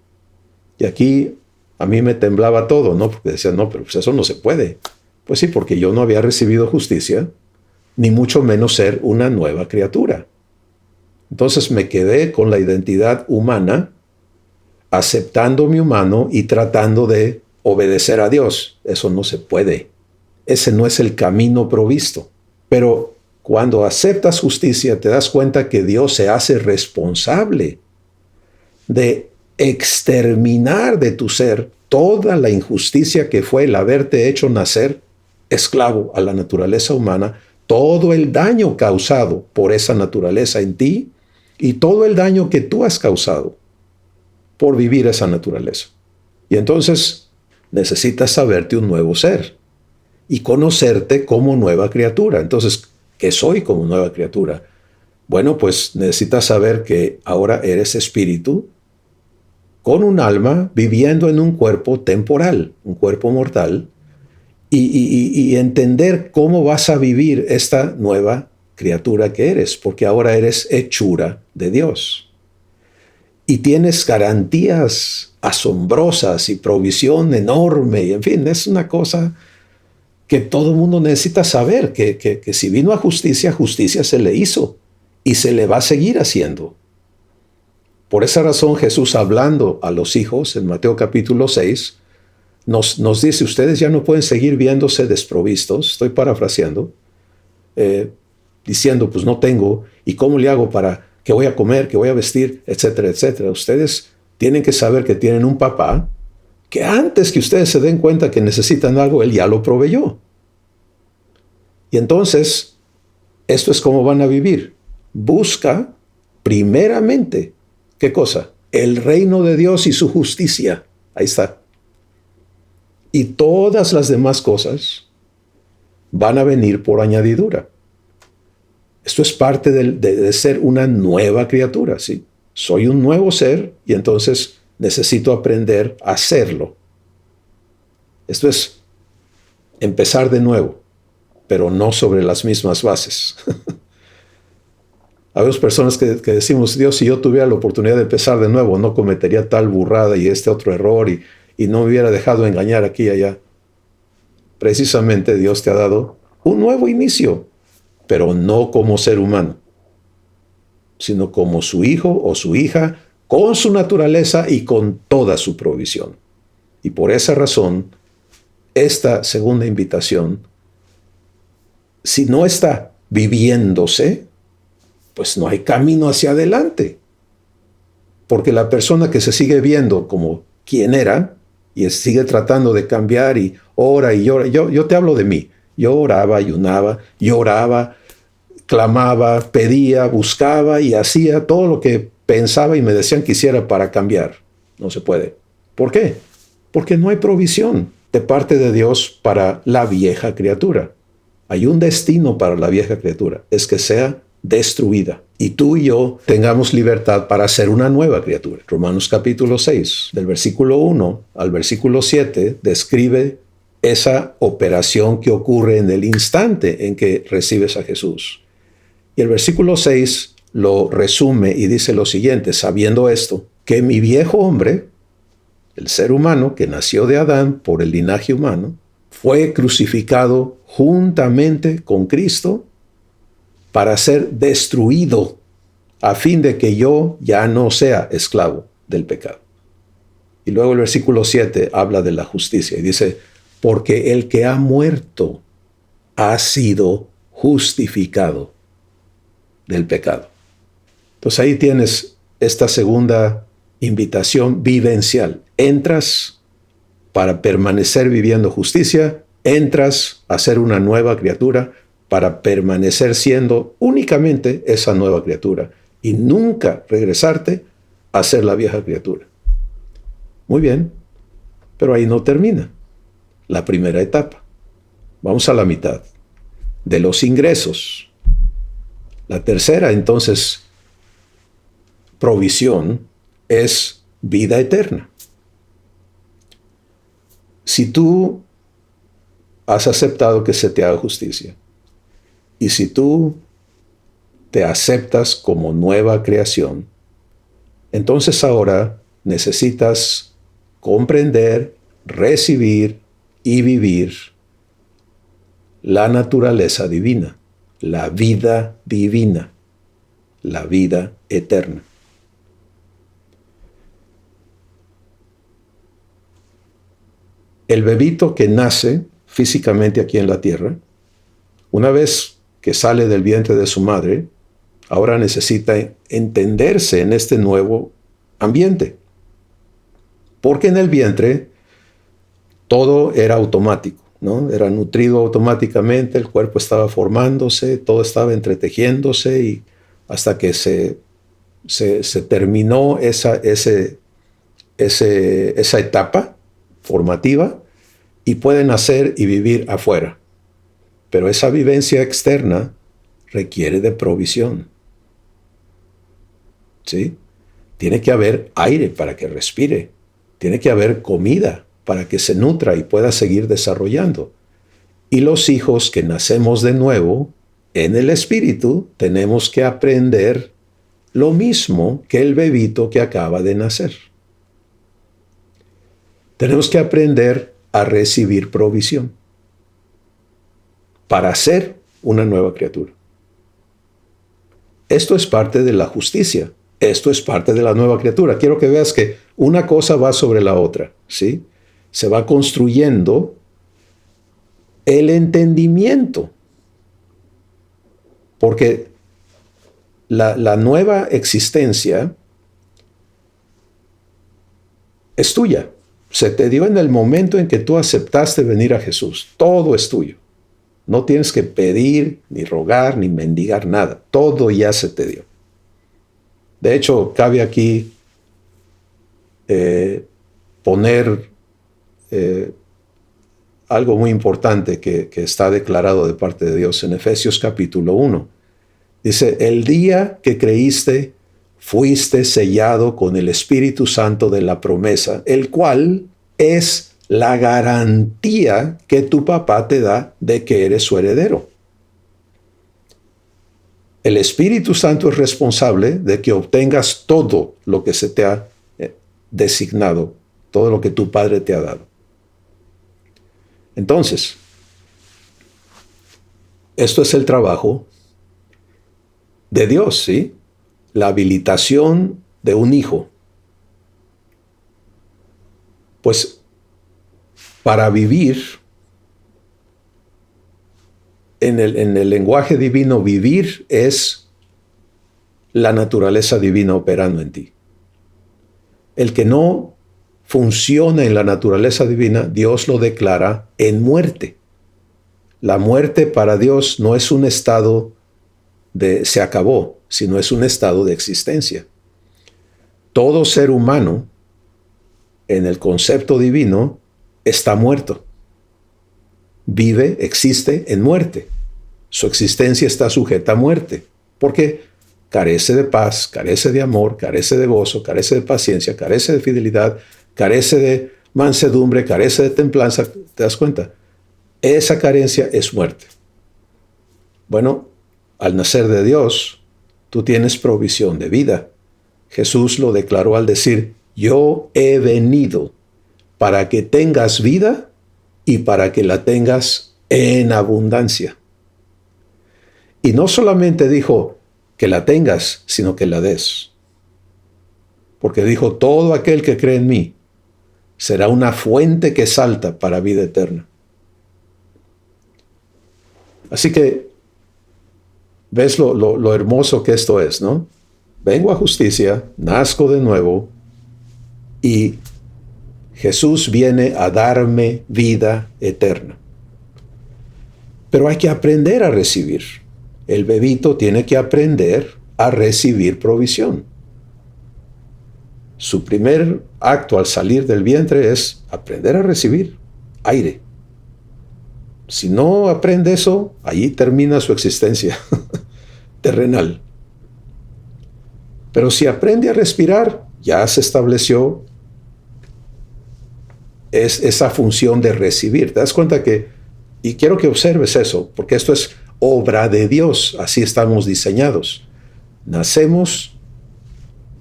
Y aquí a mí me temblaba todo, ¿no? Porque decía: no, pero pues eso no se puede. Pues sí, porque yo no había recibido justicia, ni mucho menos ser una nueva criatura. Entonces me quedé con la identidad humana, aceptando mi humano y tratando de obedecer a Dios. Eso no se puede. Ese no es el camino provisto. Pero cuando aceptas justicia, te das cuenta que Dios se hace responsable de exterminar de tu ser toda la injusticia que fue el haberte hecho nacer esclavo a la naturaleza humana, todo el daño causado por esa naturaleza en ti y todo el daño que tú has causado por vivir esa naturaleza. Y entonces necesitas saberte un nuevo ser y conocerte como nueva criatura. Entonces, ¿qué soy como nueva criatura? Bueno, pues necesitas saber que ahora eres espíritu con un alma viviendo en un cuerpo temporal, un cuerpo mortal, y entender cómo vas a vivir esta nueva criatura que eres, porque ahora eres hechura de Dios. Y tienes garantías asombrosas y provisión enorme, y en fin, es una cosa que todo el mundo necesita saber, que si vino a justicia, justicia se le hizo y se le va a seguir haciendo. Por esa razón Jesús, hablando a los hijos en Mateo capítulo 6, nos dice, ustedes ya no pueden seguir viéndose desprovistos, estoy parafraseando, diciendo, pues no tengo, ¿y cómo le hago para qué voy a comer, qué voy a vestir, etcétera, etcétera? Ustedes tienen que saber que tienen un papá que antes que ustedes se den cuenta que necesitan algo, Él ya lo proveyó. Y entonces, esto es cómo van a vivir. Busca primeramente, ¿qué cosa? El reino de Dios y su justicia. Ahí está. Y todas las demás cosas van a venir por añadidura. Esto es parte de ser una nueva criatura, ¿sí? Soy un nuevo ser y entonces necesito aprender a hacerlo. Esto es empezar de nuevo, pero no sobre las mismas bases. Habemos personas que decimos, Dios, si yo tuviera la oportunidad de empezar de nuevo, no cometería tal burrada y este otro error y no me hubiera dejado engañar aquí y allá. Precisamente Dios te ha dado un nuevo inicio, pero no como ser humano, sino como su hijo o su hija, con su naturaleza y con toda su provisión. Y por esa razón, esta segunda invitación, si no está viviéndose, pues no hay camino hacia adelante. Porque la persona que se sigue viendo como quien era y sigue tratando de cambiar y ora y llora, yo te hablo de mí, yo oraba, ayunaba, lloraba, clamaba, pedía, buscaba y hacía todo lo que pensaba y me decían que hiciera para cambiar. No se puede. ¿Por qué? Porque no hay provisión de parte de Dios para la vieja criatura. Hay un destino para la vieja criatura, es que sea destruida. Y tú y yo tengamos libertad para ser una nueva criatura. Romanos capítulo 6, del versículo 1 al versículo 7, describe esa operación que ocurre en el instante en que recibes a Jesús. Y el versículo 6 lo resume y dice lo siguiente: sabiendo esto, que mi viejo hombre, el ser humano que nació de Adán por el linaje humano, fue crucificado juntamente con Cristo para ser destruido, a fin de que yo ya no sea esclavo del pecado. Y luego el versículo 7 habla de la justicia y dice, porque el que ha muerto ha sido justificado del pecado. Entonces ahí tienes esta segunda invitación vivencial. Entras para permanecer viviendo justicia, entras a ser una nueva criatura para permanecer siendo únicamente esa nueva criatura y nunca regresarte a ser la vieja criatura. Muy bien, pero ahí no termina la primera etapa. Vamos a la mitad de los ingresos. La tercera, entonces, provisión es vida eterna. Si tú has aceptado que se te haga justicia, y si tú te aceptas como nueva creación, entonces ahora necesitas comprender, recibir y vivir la naturaleza divina, la vida divina, la vida eterna. El bebito que nace físicamente aquí en la tierra, una vez que sale del vientre de su madre, ahora necesita entenderse en este nuevo ambiente. Porque en el vientre todo era automático, ¿no? Era nutrido automáticamente, el cuerpo estaba formándose, todo estaba entretejiéndose y hasta que se terminó esa etapa, formativa y puede nacer y vivir afuera. Pero esa vivencia externa requiere de provisión. ¿Sí? Tiene que haber aire para que respire. Tiene que haber comida para que se nutra y pueda seguir desarrollando. Y los hijos que nacemos de nuevo en el Espíritu tenemos que aprender lo mismo que el bebito que acaba de nacer. Tenemos que aprender a recibir provisión para ser una nueva criatura. Esto es parte de la justicia. Esto es parte de la nueva criatura. Quiero que veas que una cosa va sobre la otra, ¿sí? Se va construyendo el entendimiento. Porque la nueva existencia es tuya. Se te dio en el momento en que tú aceptaste venir a Jesús. Todo es tuyo. No tienes que pedir, ni rogar, ni mendigar nada. Todo ya se te dio. De hecho, cabe aquí poner algo muy importante que está declarado de parte de Dios en Efesios capítulo 1. Dice, el día que creíste, fuiste sellado con el Espíritu Santo de la promesa, el cual es la garantía que tu papá te da de que eres su heredero. El Espíritu Santo es responsable de que obtengas todo lo que se te ha designado, todo lo que tu padre te ha dado. Entonces, esto es el trabajo de Dios, ¿sí? La habilitación de un hijo. Pues para vivir, en el lenguaje divino, vivir es la naturaleza divina operando en ti. El que no funciona en la naturaleza divina, Dios lo declara en muerte. La muerte para Dios no es un estado de se acabó, sino es un estado de existencia. Todo ser humano, en el concepto divino, está muerto. Vive, existe en muerte. Su existencia está sujeta a muerte, porque carece de paz, carece de amor, carece de gozo, carece de paciencia, carece de fidelidad, carece de mansedumbre, carece de templanza. ¿Te das cuenta? Esa carencia es muerte. Bueno, al nacer de Dios, tú tienes provisión de vida. Jesús lo declaró al decir, yo he venido para que tengas vida y para que la tengas en abundancia. Y no solamente dijo que la tengas, sino que la des. Porque dijo, todo aquel que cree en mí será una fuente que salta para vida eterna. Así que, ves lo hermoso que esto es, ¿no? Vengo a justicia, nazco de nuevo y Jesús viene a darme vida eterna. Pero hay que aprender a recibir. El bebito tiene que aprender a recibir provisión. Su primer acto al salir del vientre es aprender a recibir aire. Si no aprende eso, allí termina su existencia terrenal. Pero si aprende a respirar, ya se estableció esa función de recibir. ¿Te das cuenta que? Y quiero que observes eso, porque esto es obra de Dios. Así estamos diseñados. Nacemos,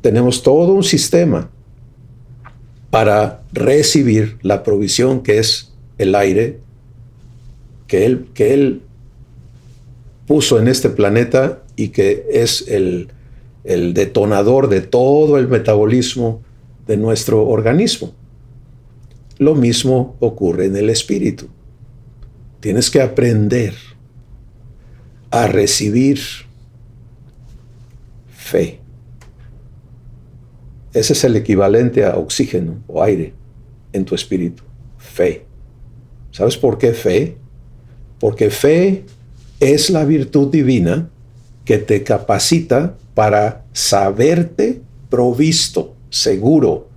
tenemos todo un sistema para recibir la provisión que es el aire que Él puso en este planeta y que es el detonador de todo el metabolismo de nuestro organismo. Lo mismo ocurre en el espíritu. Tienes que aprender a recibir fe. Ese es el equivalente a oxígeno o aire en tu espíritu. Fe. ¿Sabes por qué fe? Porque fe es la virtud divina que te capacita para saberte provisto, seguro,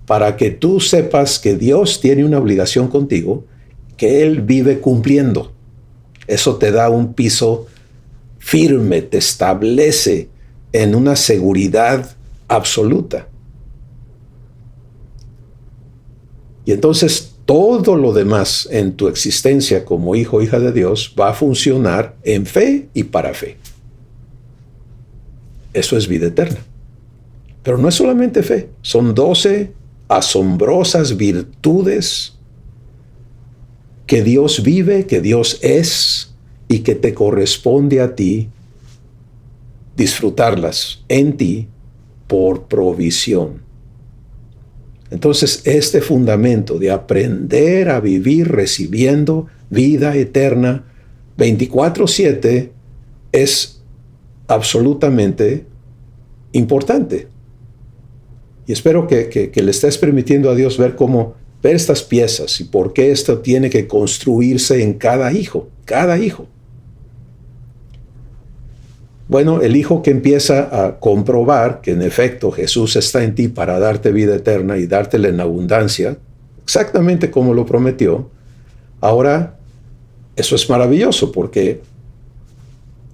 para que tú sepas que Dios tiene una obligación contigo, que Él vive cumpliendo. Eso te da un piso firme, te establece en una seguridad absoluta. Y entonces todo lo demás en tu existencia como hijo o hija de Dios va a funcionar en fe y para fe. Eso es vida eterna. Pero no es solamente fe, son 12 asombrosas virtudes que Dios vive, que Dios es y que te corresponde a ti disfrutarlas en ti por provisión. Entonces, este fundamento de aprender a vivir recibiendo vida eterna 24/7 es absolutamente importante. Y espero que le estés permitiendo a Dios ver estas piezas y por qué esto tiene que construirse en cada hijo, cada hijo. Bueno, el hijo que empieza a comprobar que en efecto Jesús está en ti para darte vida eterna y dártela en abundancia, exactamente como lo prometió, ahora eso es maravilloso porque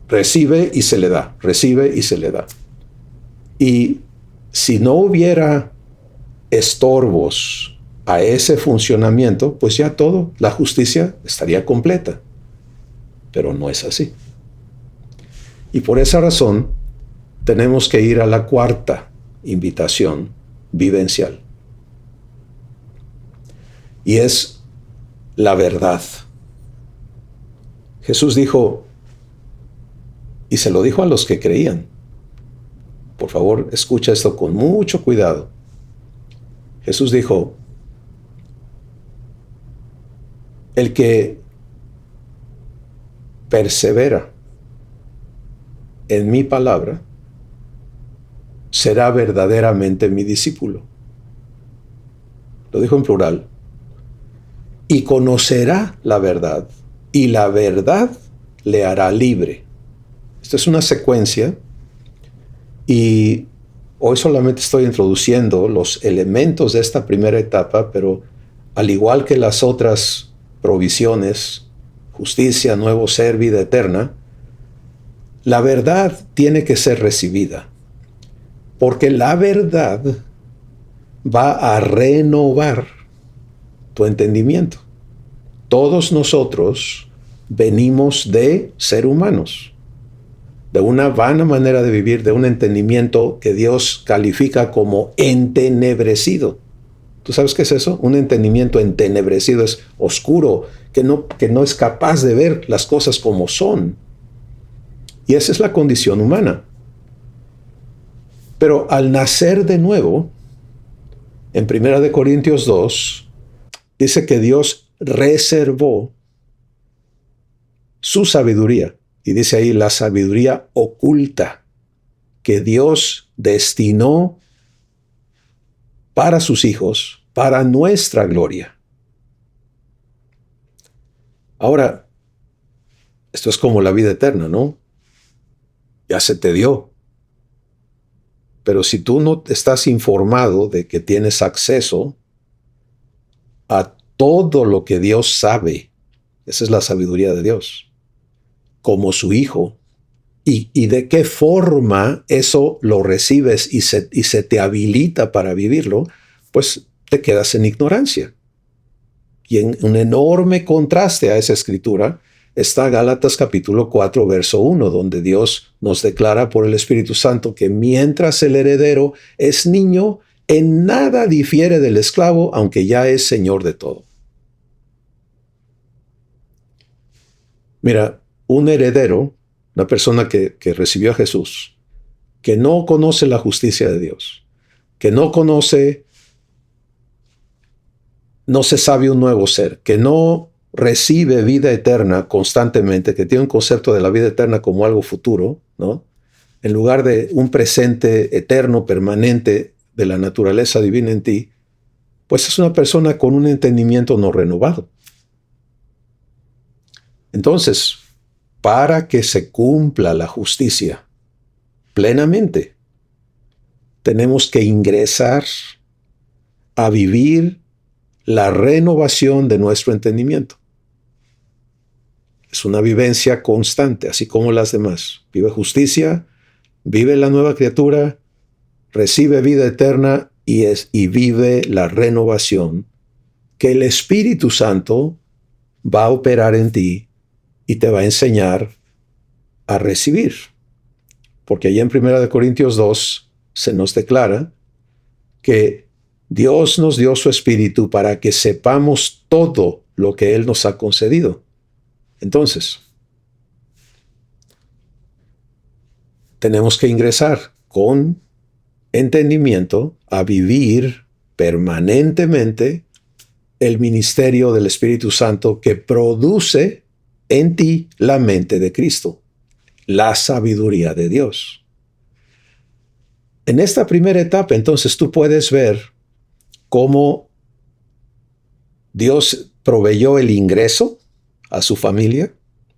recibe y se le da, recibe y se le da. Y si no hubiera estorbos a ese funcionamiento, pues ya todo, la justicia estaría completa. Pero no es así. Y por esa razón tenemos que ir a la cuarta invitación vivencial. Y es la verdad. Jesús dijo, y se lo dijo a los que creían. Por favor, escucha esto con mucho cuidado. Jesús dijo, el que persevera en mi palabra será verdaderamente mi discípulo. Lo dijo en plural. Y conocerá la verdad, y la verdad le hará libre. Esta es una secuencia, y hoy solamente estoy introduciendo los elementos de esta primera etapa, pero al igual que las otras provisiones, justicia, nuevo ser, vida eterna, la verdad tiene que ser recibida, porque la verdad va a renovar tu entendimiento. Todos nosotros venimos de ser humanos, de una vana manera de vivir, de un entendimiento que Dios califica como entenebrecido. ¿Tú sabes qué es eso? Un entendimiento entenebrecido es oscuro, que no es capaz de ver las cosas como son. Y esa es la condición humana. Pero al nacer de nuevo, en 1 Corintios 2, dice que Dios reservó su sabiduría. Y dice ahí la sabiduría oculta que Dios destinó para sus hijos, para nuestra gloria. Ahora, esto es como la vida eterna, ¿no? Ya se te dio. Pero si tú no estás informado de que tienes acceso a todo lo que Dios sabe, esa es la sabiduría de Dios, como su hijo, y de qué forma eso lo recibes y se te habilita para vivirlo, pues te quedas en ignorancia. Y en un enorme contraste a esa escritura está Gálatas capítulo 4, verso 1, donde Dios nos declara por el Espíritu Santo que mientras el heredero es niño, en nada difiere del esclavo, aunque ya es señor de todo. Mira, un heredero, una persona que recibió a Jesús, que no conoce la justicia de Dios, que no se sabe un nuevo ser, que no recibe vida eterna constantemente, que tiene un concepto de la vida eterna como algo futuro, ¿no? En lugar de un presente eterno, permanente de la naturaleza divina en ti, pues es una persona con un entendimiento no renovado. Entonces, para que se cumpla la justicia plenamente, tenemos que ingresar a vivir la renovación de nuestro entendimiento. Es una vivencia constante, así como las demás. Vive justicia, vive la nueva criatura, recibe vida eterna y vive la renovación que el Espíritu Santo va a operar en ti y te va a enseñar a recibir. Porque allá en 1 Corintios 2 se nos declara que Dios nos dio su Espíritu para que sepamos todo lo que Él nos ha concedido. Entonces, tenemos que ingresar con entendimiento a vivir permanentemente el ministerio del Espíritu Santo que produce en ti la mente de Cristo, la sabiduría de Dios. En esta primera etapa, entonces, tú puedes ver cómo Dios proveyó el ingreso a su familia,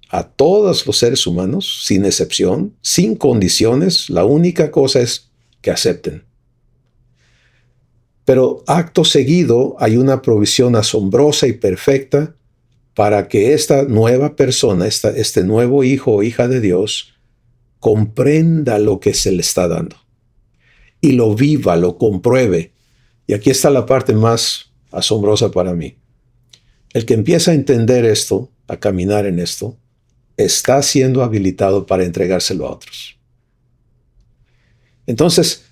a todos los seres humanos, sin excepción, sin condiciones. La única cosa es que acepten. Pero acto seguido hay una provisión asombrosa y perfecta para que esta nueva persona, este nuevo hijo o hija de Dios, comprenda lo que se le está dando y lo viva, lo compruebe. Y aquí está la parte más asombrosa para mí. El que empieza a entender esto, a caminar en esto, está siendo habilitado para entregárselo a otros. Entonces,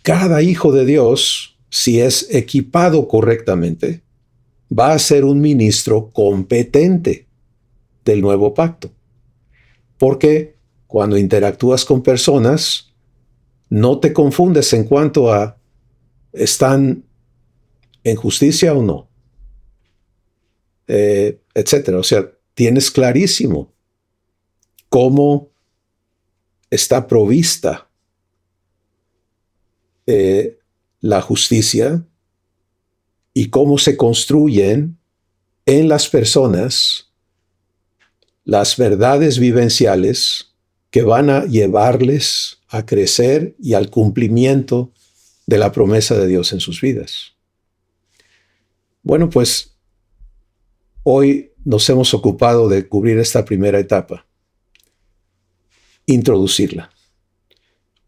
cada hijo de Dios, si es equipado correctamente, va a ser un ministro competente del nuevo pacto. Porque cuando interactúas con personas, no te confundes en cuanto a ¿están en justicia o no? Etcétera. O sea, tienes clarísimo cómo está provista la justicia y cómo se construyen en las personas las verdades vivenciales que van a llevarles a crecer y al cumplimiento de la promesa de Dios en sus vidas. Bueno, pues hoy nos hemos ocupado de cubrir esta primera etapa, introducirla.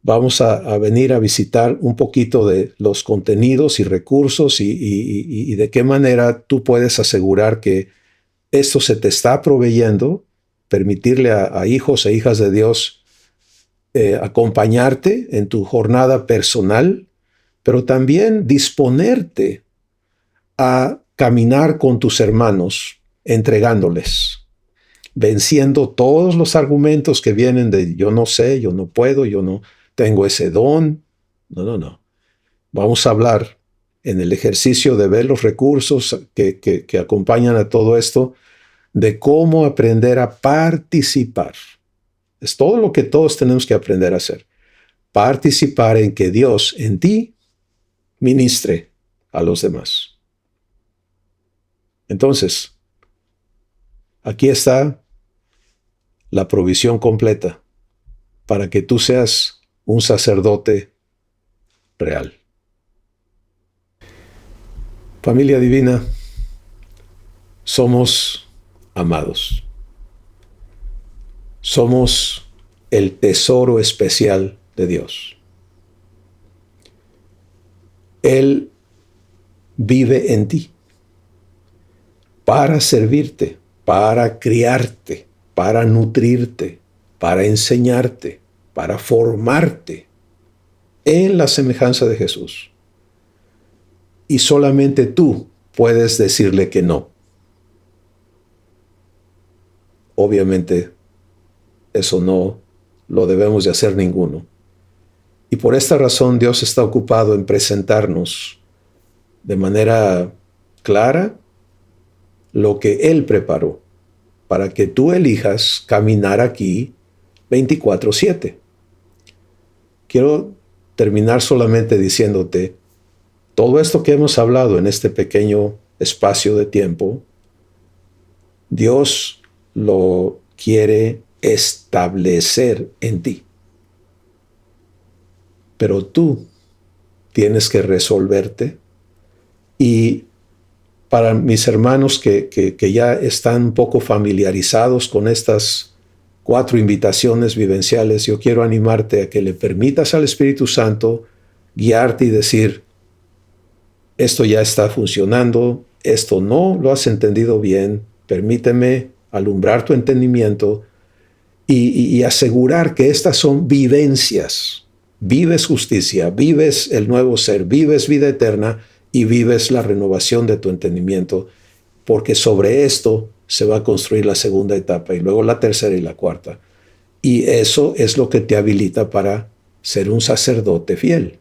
Vamos a venir a visitar un poquito de los contenidos y recursos y de qué manera tú puedes asegurar que esto se te está proveyendo, permitirle a hijos e hijas de Dios acompañarte en tu jornada personal, pero también disponerte a caminar con tus hermanos, entregándoles, venciendo todos los argumentos que vienen de yo no sé, yo no puedo, yo no tengo ese don. No. Vamos a hablar en el ejercicio de ver los recursos que acompañan a todo esto, de cómo aprender a participar. Es todo lo que todos tenemos que aprender a hacer. Participar en que Dios en ti ministre a los demás. Entonces, aquí está la provisión completa para que tú seas un sacerdote real. Familia divina, somos amados. Somos el tesoro especial de Dios. Él vive en ti para servirte, para criarte, para nutrirte, para enseñarte, para formarte en la semejanza de Jesús. Y solamente tú puedes decirle que no. Obviamente, eso no lo debemos de hacer ninguno. Y por esta razón Dios está ocupado en presentarnos de manera clara lo que Él preparó para que tú elijas caminar aquí 24/7. Quiero terminar solamente diciéndote, todo esto que hemos hablado en este pequeño espacio de tiempo, Dios lo quiere establecer en ti. Pero tú tienes que resolverte Y para mis hermanos que ya están un poco familiarizados con estas 4 invitaciones vivenciales, yo quiero animarte a que le permitas al Espíritu Santo guiarte y decir, esto ya está funcionando, esto no lo has entendido bien, permíteme alumbrar tu entendimiento y asegurar que estas son vivencias. Vives justicia, vives el nuevo ser, vives vida eterna y vives la renovación de tu entendimiento, porque sobre esto se va a construir la segunda etapa y luego la tercera y la cuarta. Y eso es lo que te habilita para ser un sacerdote fiel.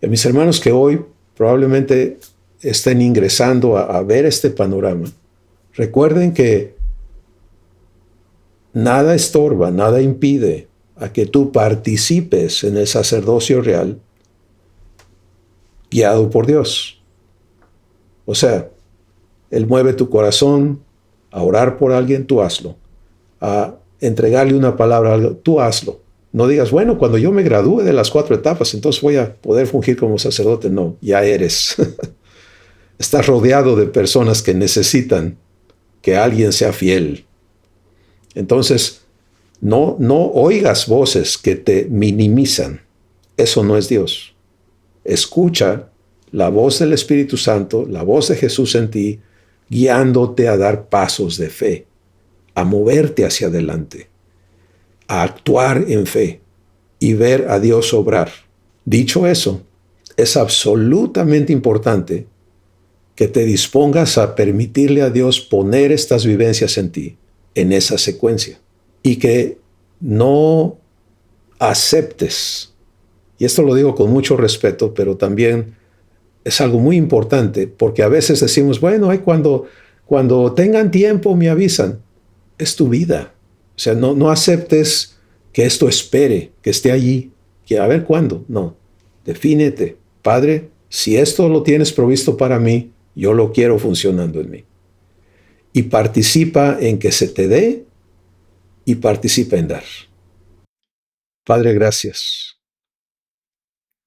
Y mis hermanos que hoy probablemente estén ingresando a ver este panorama, recuerden que nada estorba, nada impide a que tú participes en el sacerdocio real guiado por Dios. O sea, Él mueve tu corazón a orar por alguien, tú hazlo. A entregarle una palabra a alguien, tú hazlo. No digas, bueno, cuando yo me gradúe de las 4 etapas, entonces voy a poder fungir como sacerdote. No, ya eres. Estás rodeado de personas que necesitan que alguien sea fiel. Entonces, no oigas voces que te minimizan. Eso no es Dios. Escucha la voz del Espíritu Santo, la voz de Jesús en ti, guiándote a dar pasos de fe, a moverte hacia adelante, a actuar en fe y ver a Dios obrar. Dicho eso, es absolutamente importante que te dispongas a permitirle a Dios poner estas vivencias en ti, en esa secuencia, y que no aceptes, y esto lo digo con mucho respeto, pero también es algo muy importante, porque a veces decimos, bueno, cuando tengan tiempo me avisan. Es tu vida. O sea, no aceptes que esto espere, que esté allí, que a ver cuándo. No, defínete. Padre, si esto lo tienes provisto para mí, yo lo quiero funcionando en mí. Y participa en que se te dé y participa en dar. Padre, gracias.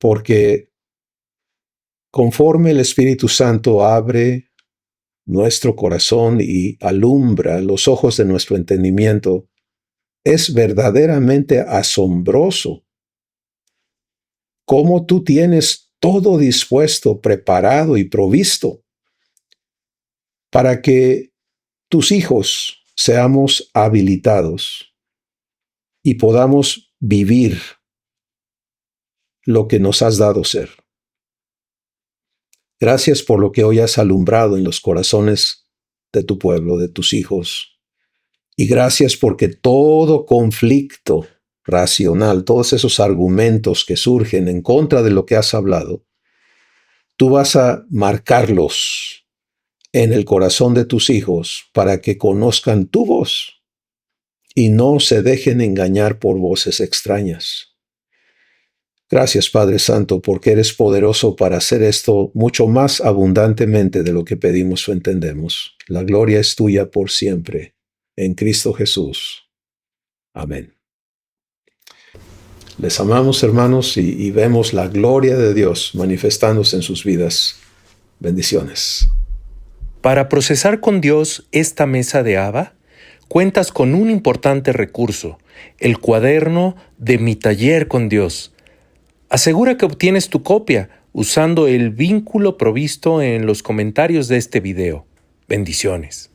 Porque conforme el Espíritu Santo abre nuestro corazón y alumbra los ojos de nuestro entendimiento, es verdaderamente asombroso cómo tú tienes todo dispuesto, preparado y provisto para que tus hijos seamos habilitados y podamos vivir lo que nos has dado ser. Gracias por lo que hoy has alumbrado en los corazones de tu pueblo, de tus hijos. Y gracias porque todo conflicto racional, todos esos argumentos que surgen en contra de lo que has hablado, tú vas a marcarlos en el corazón de tus hijos para que conozcan tu voz y no se dejen engañar por voces extrañas. Gracias, Padre Santo, porque eres poderoso para hacer esto mucho más abundantemente de lo que pedimos o entendemos. La gloria es tuya por siempre, en Cristo Jesús. Amén. Les amamos, hermanos, y vemos la gloria de Dios manifestándose en sus vidas. Bendiciones. Para procesar con Dios esta mesa de Abba, cuentas con un importante recurso, el cuaderno de Mi Taller con Dios. Asegura que obtienes tu copia usando el vínculo provisto en los comentarios de este video. Bendiciones.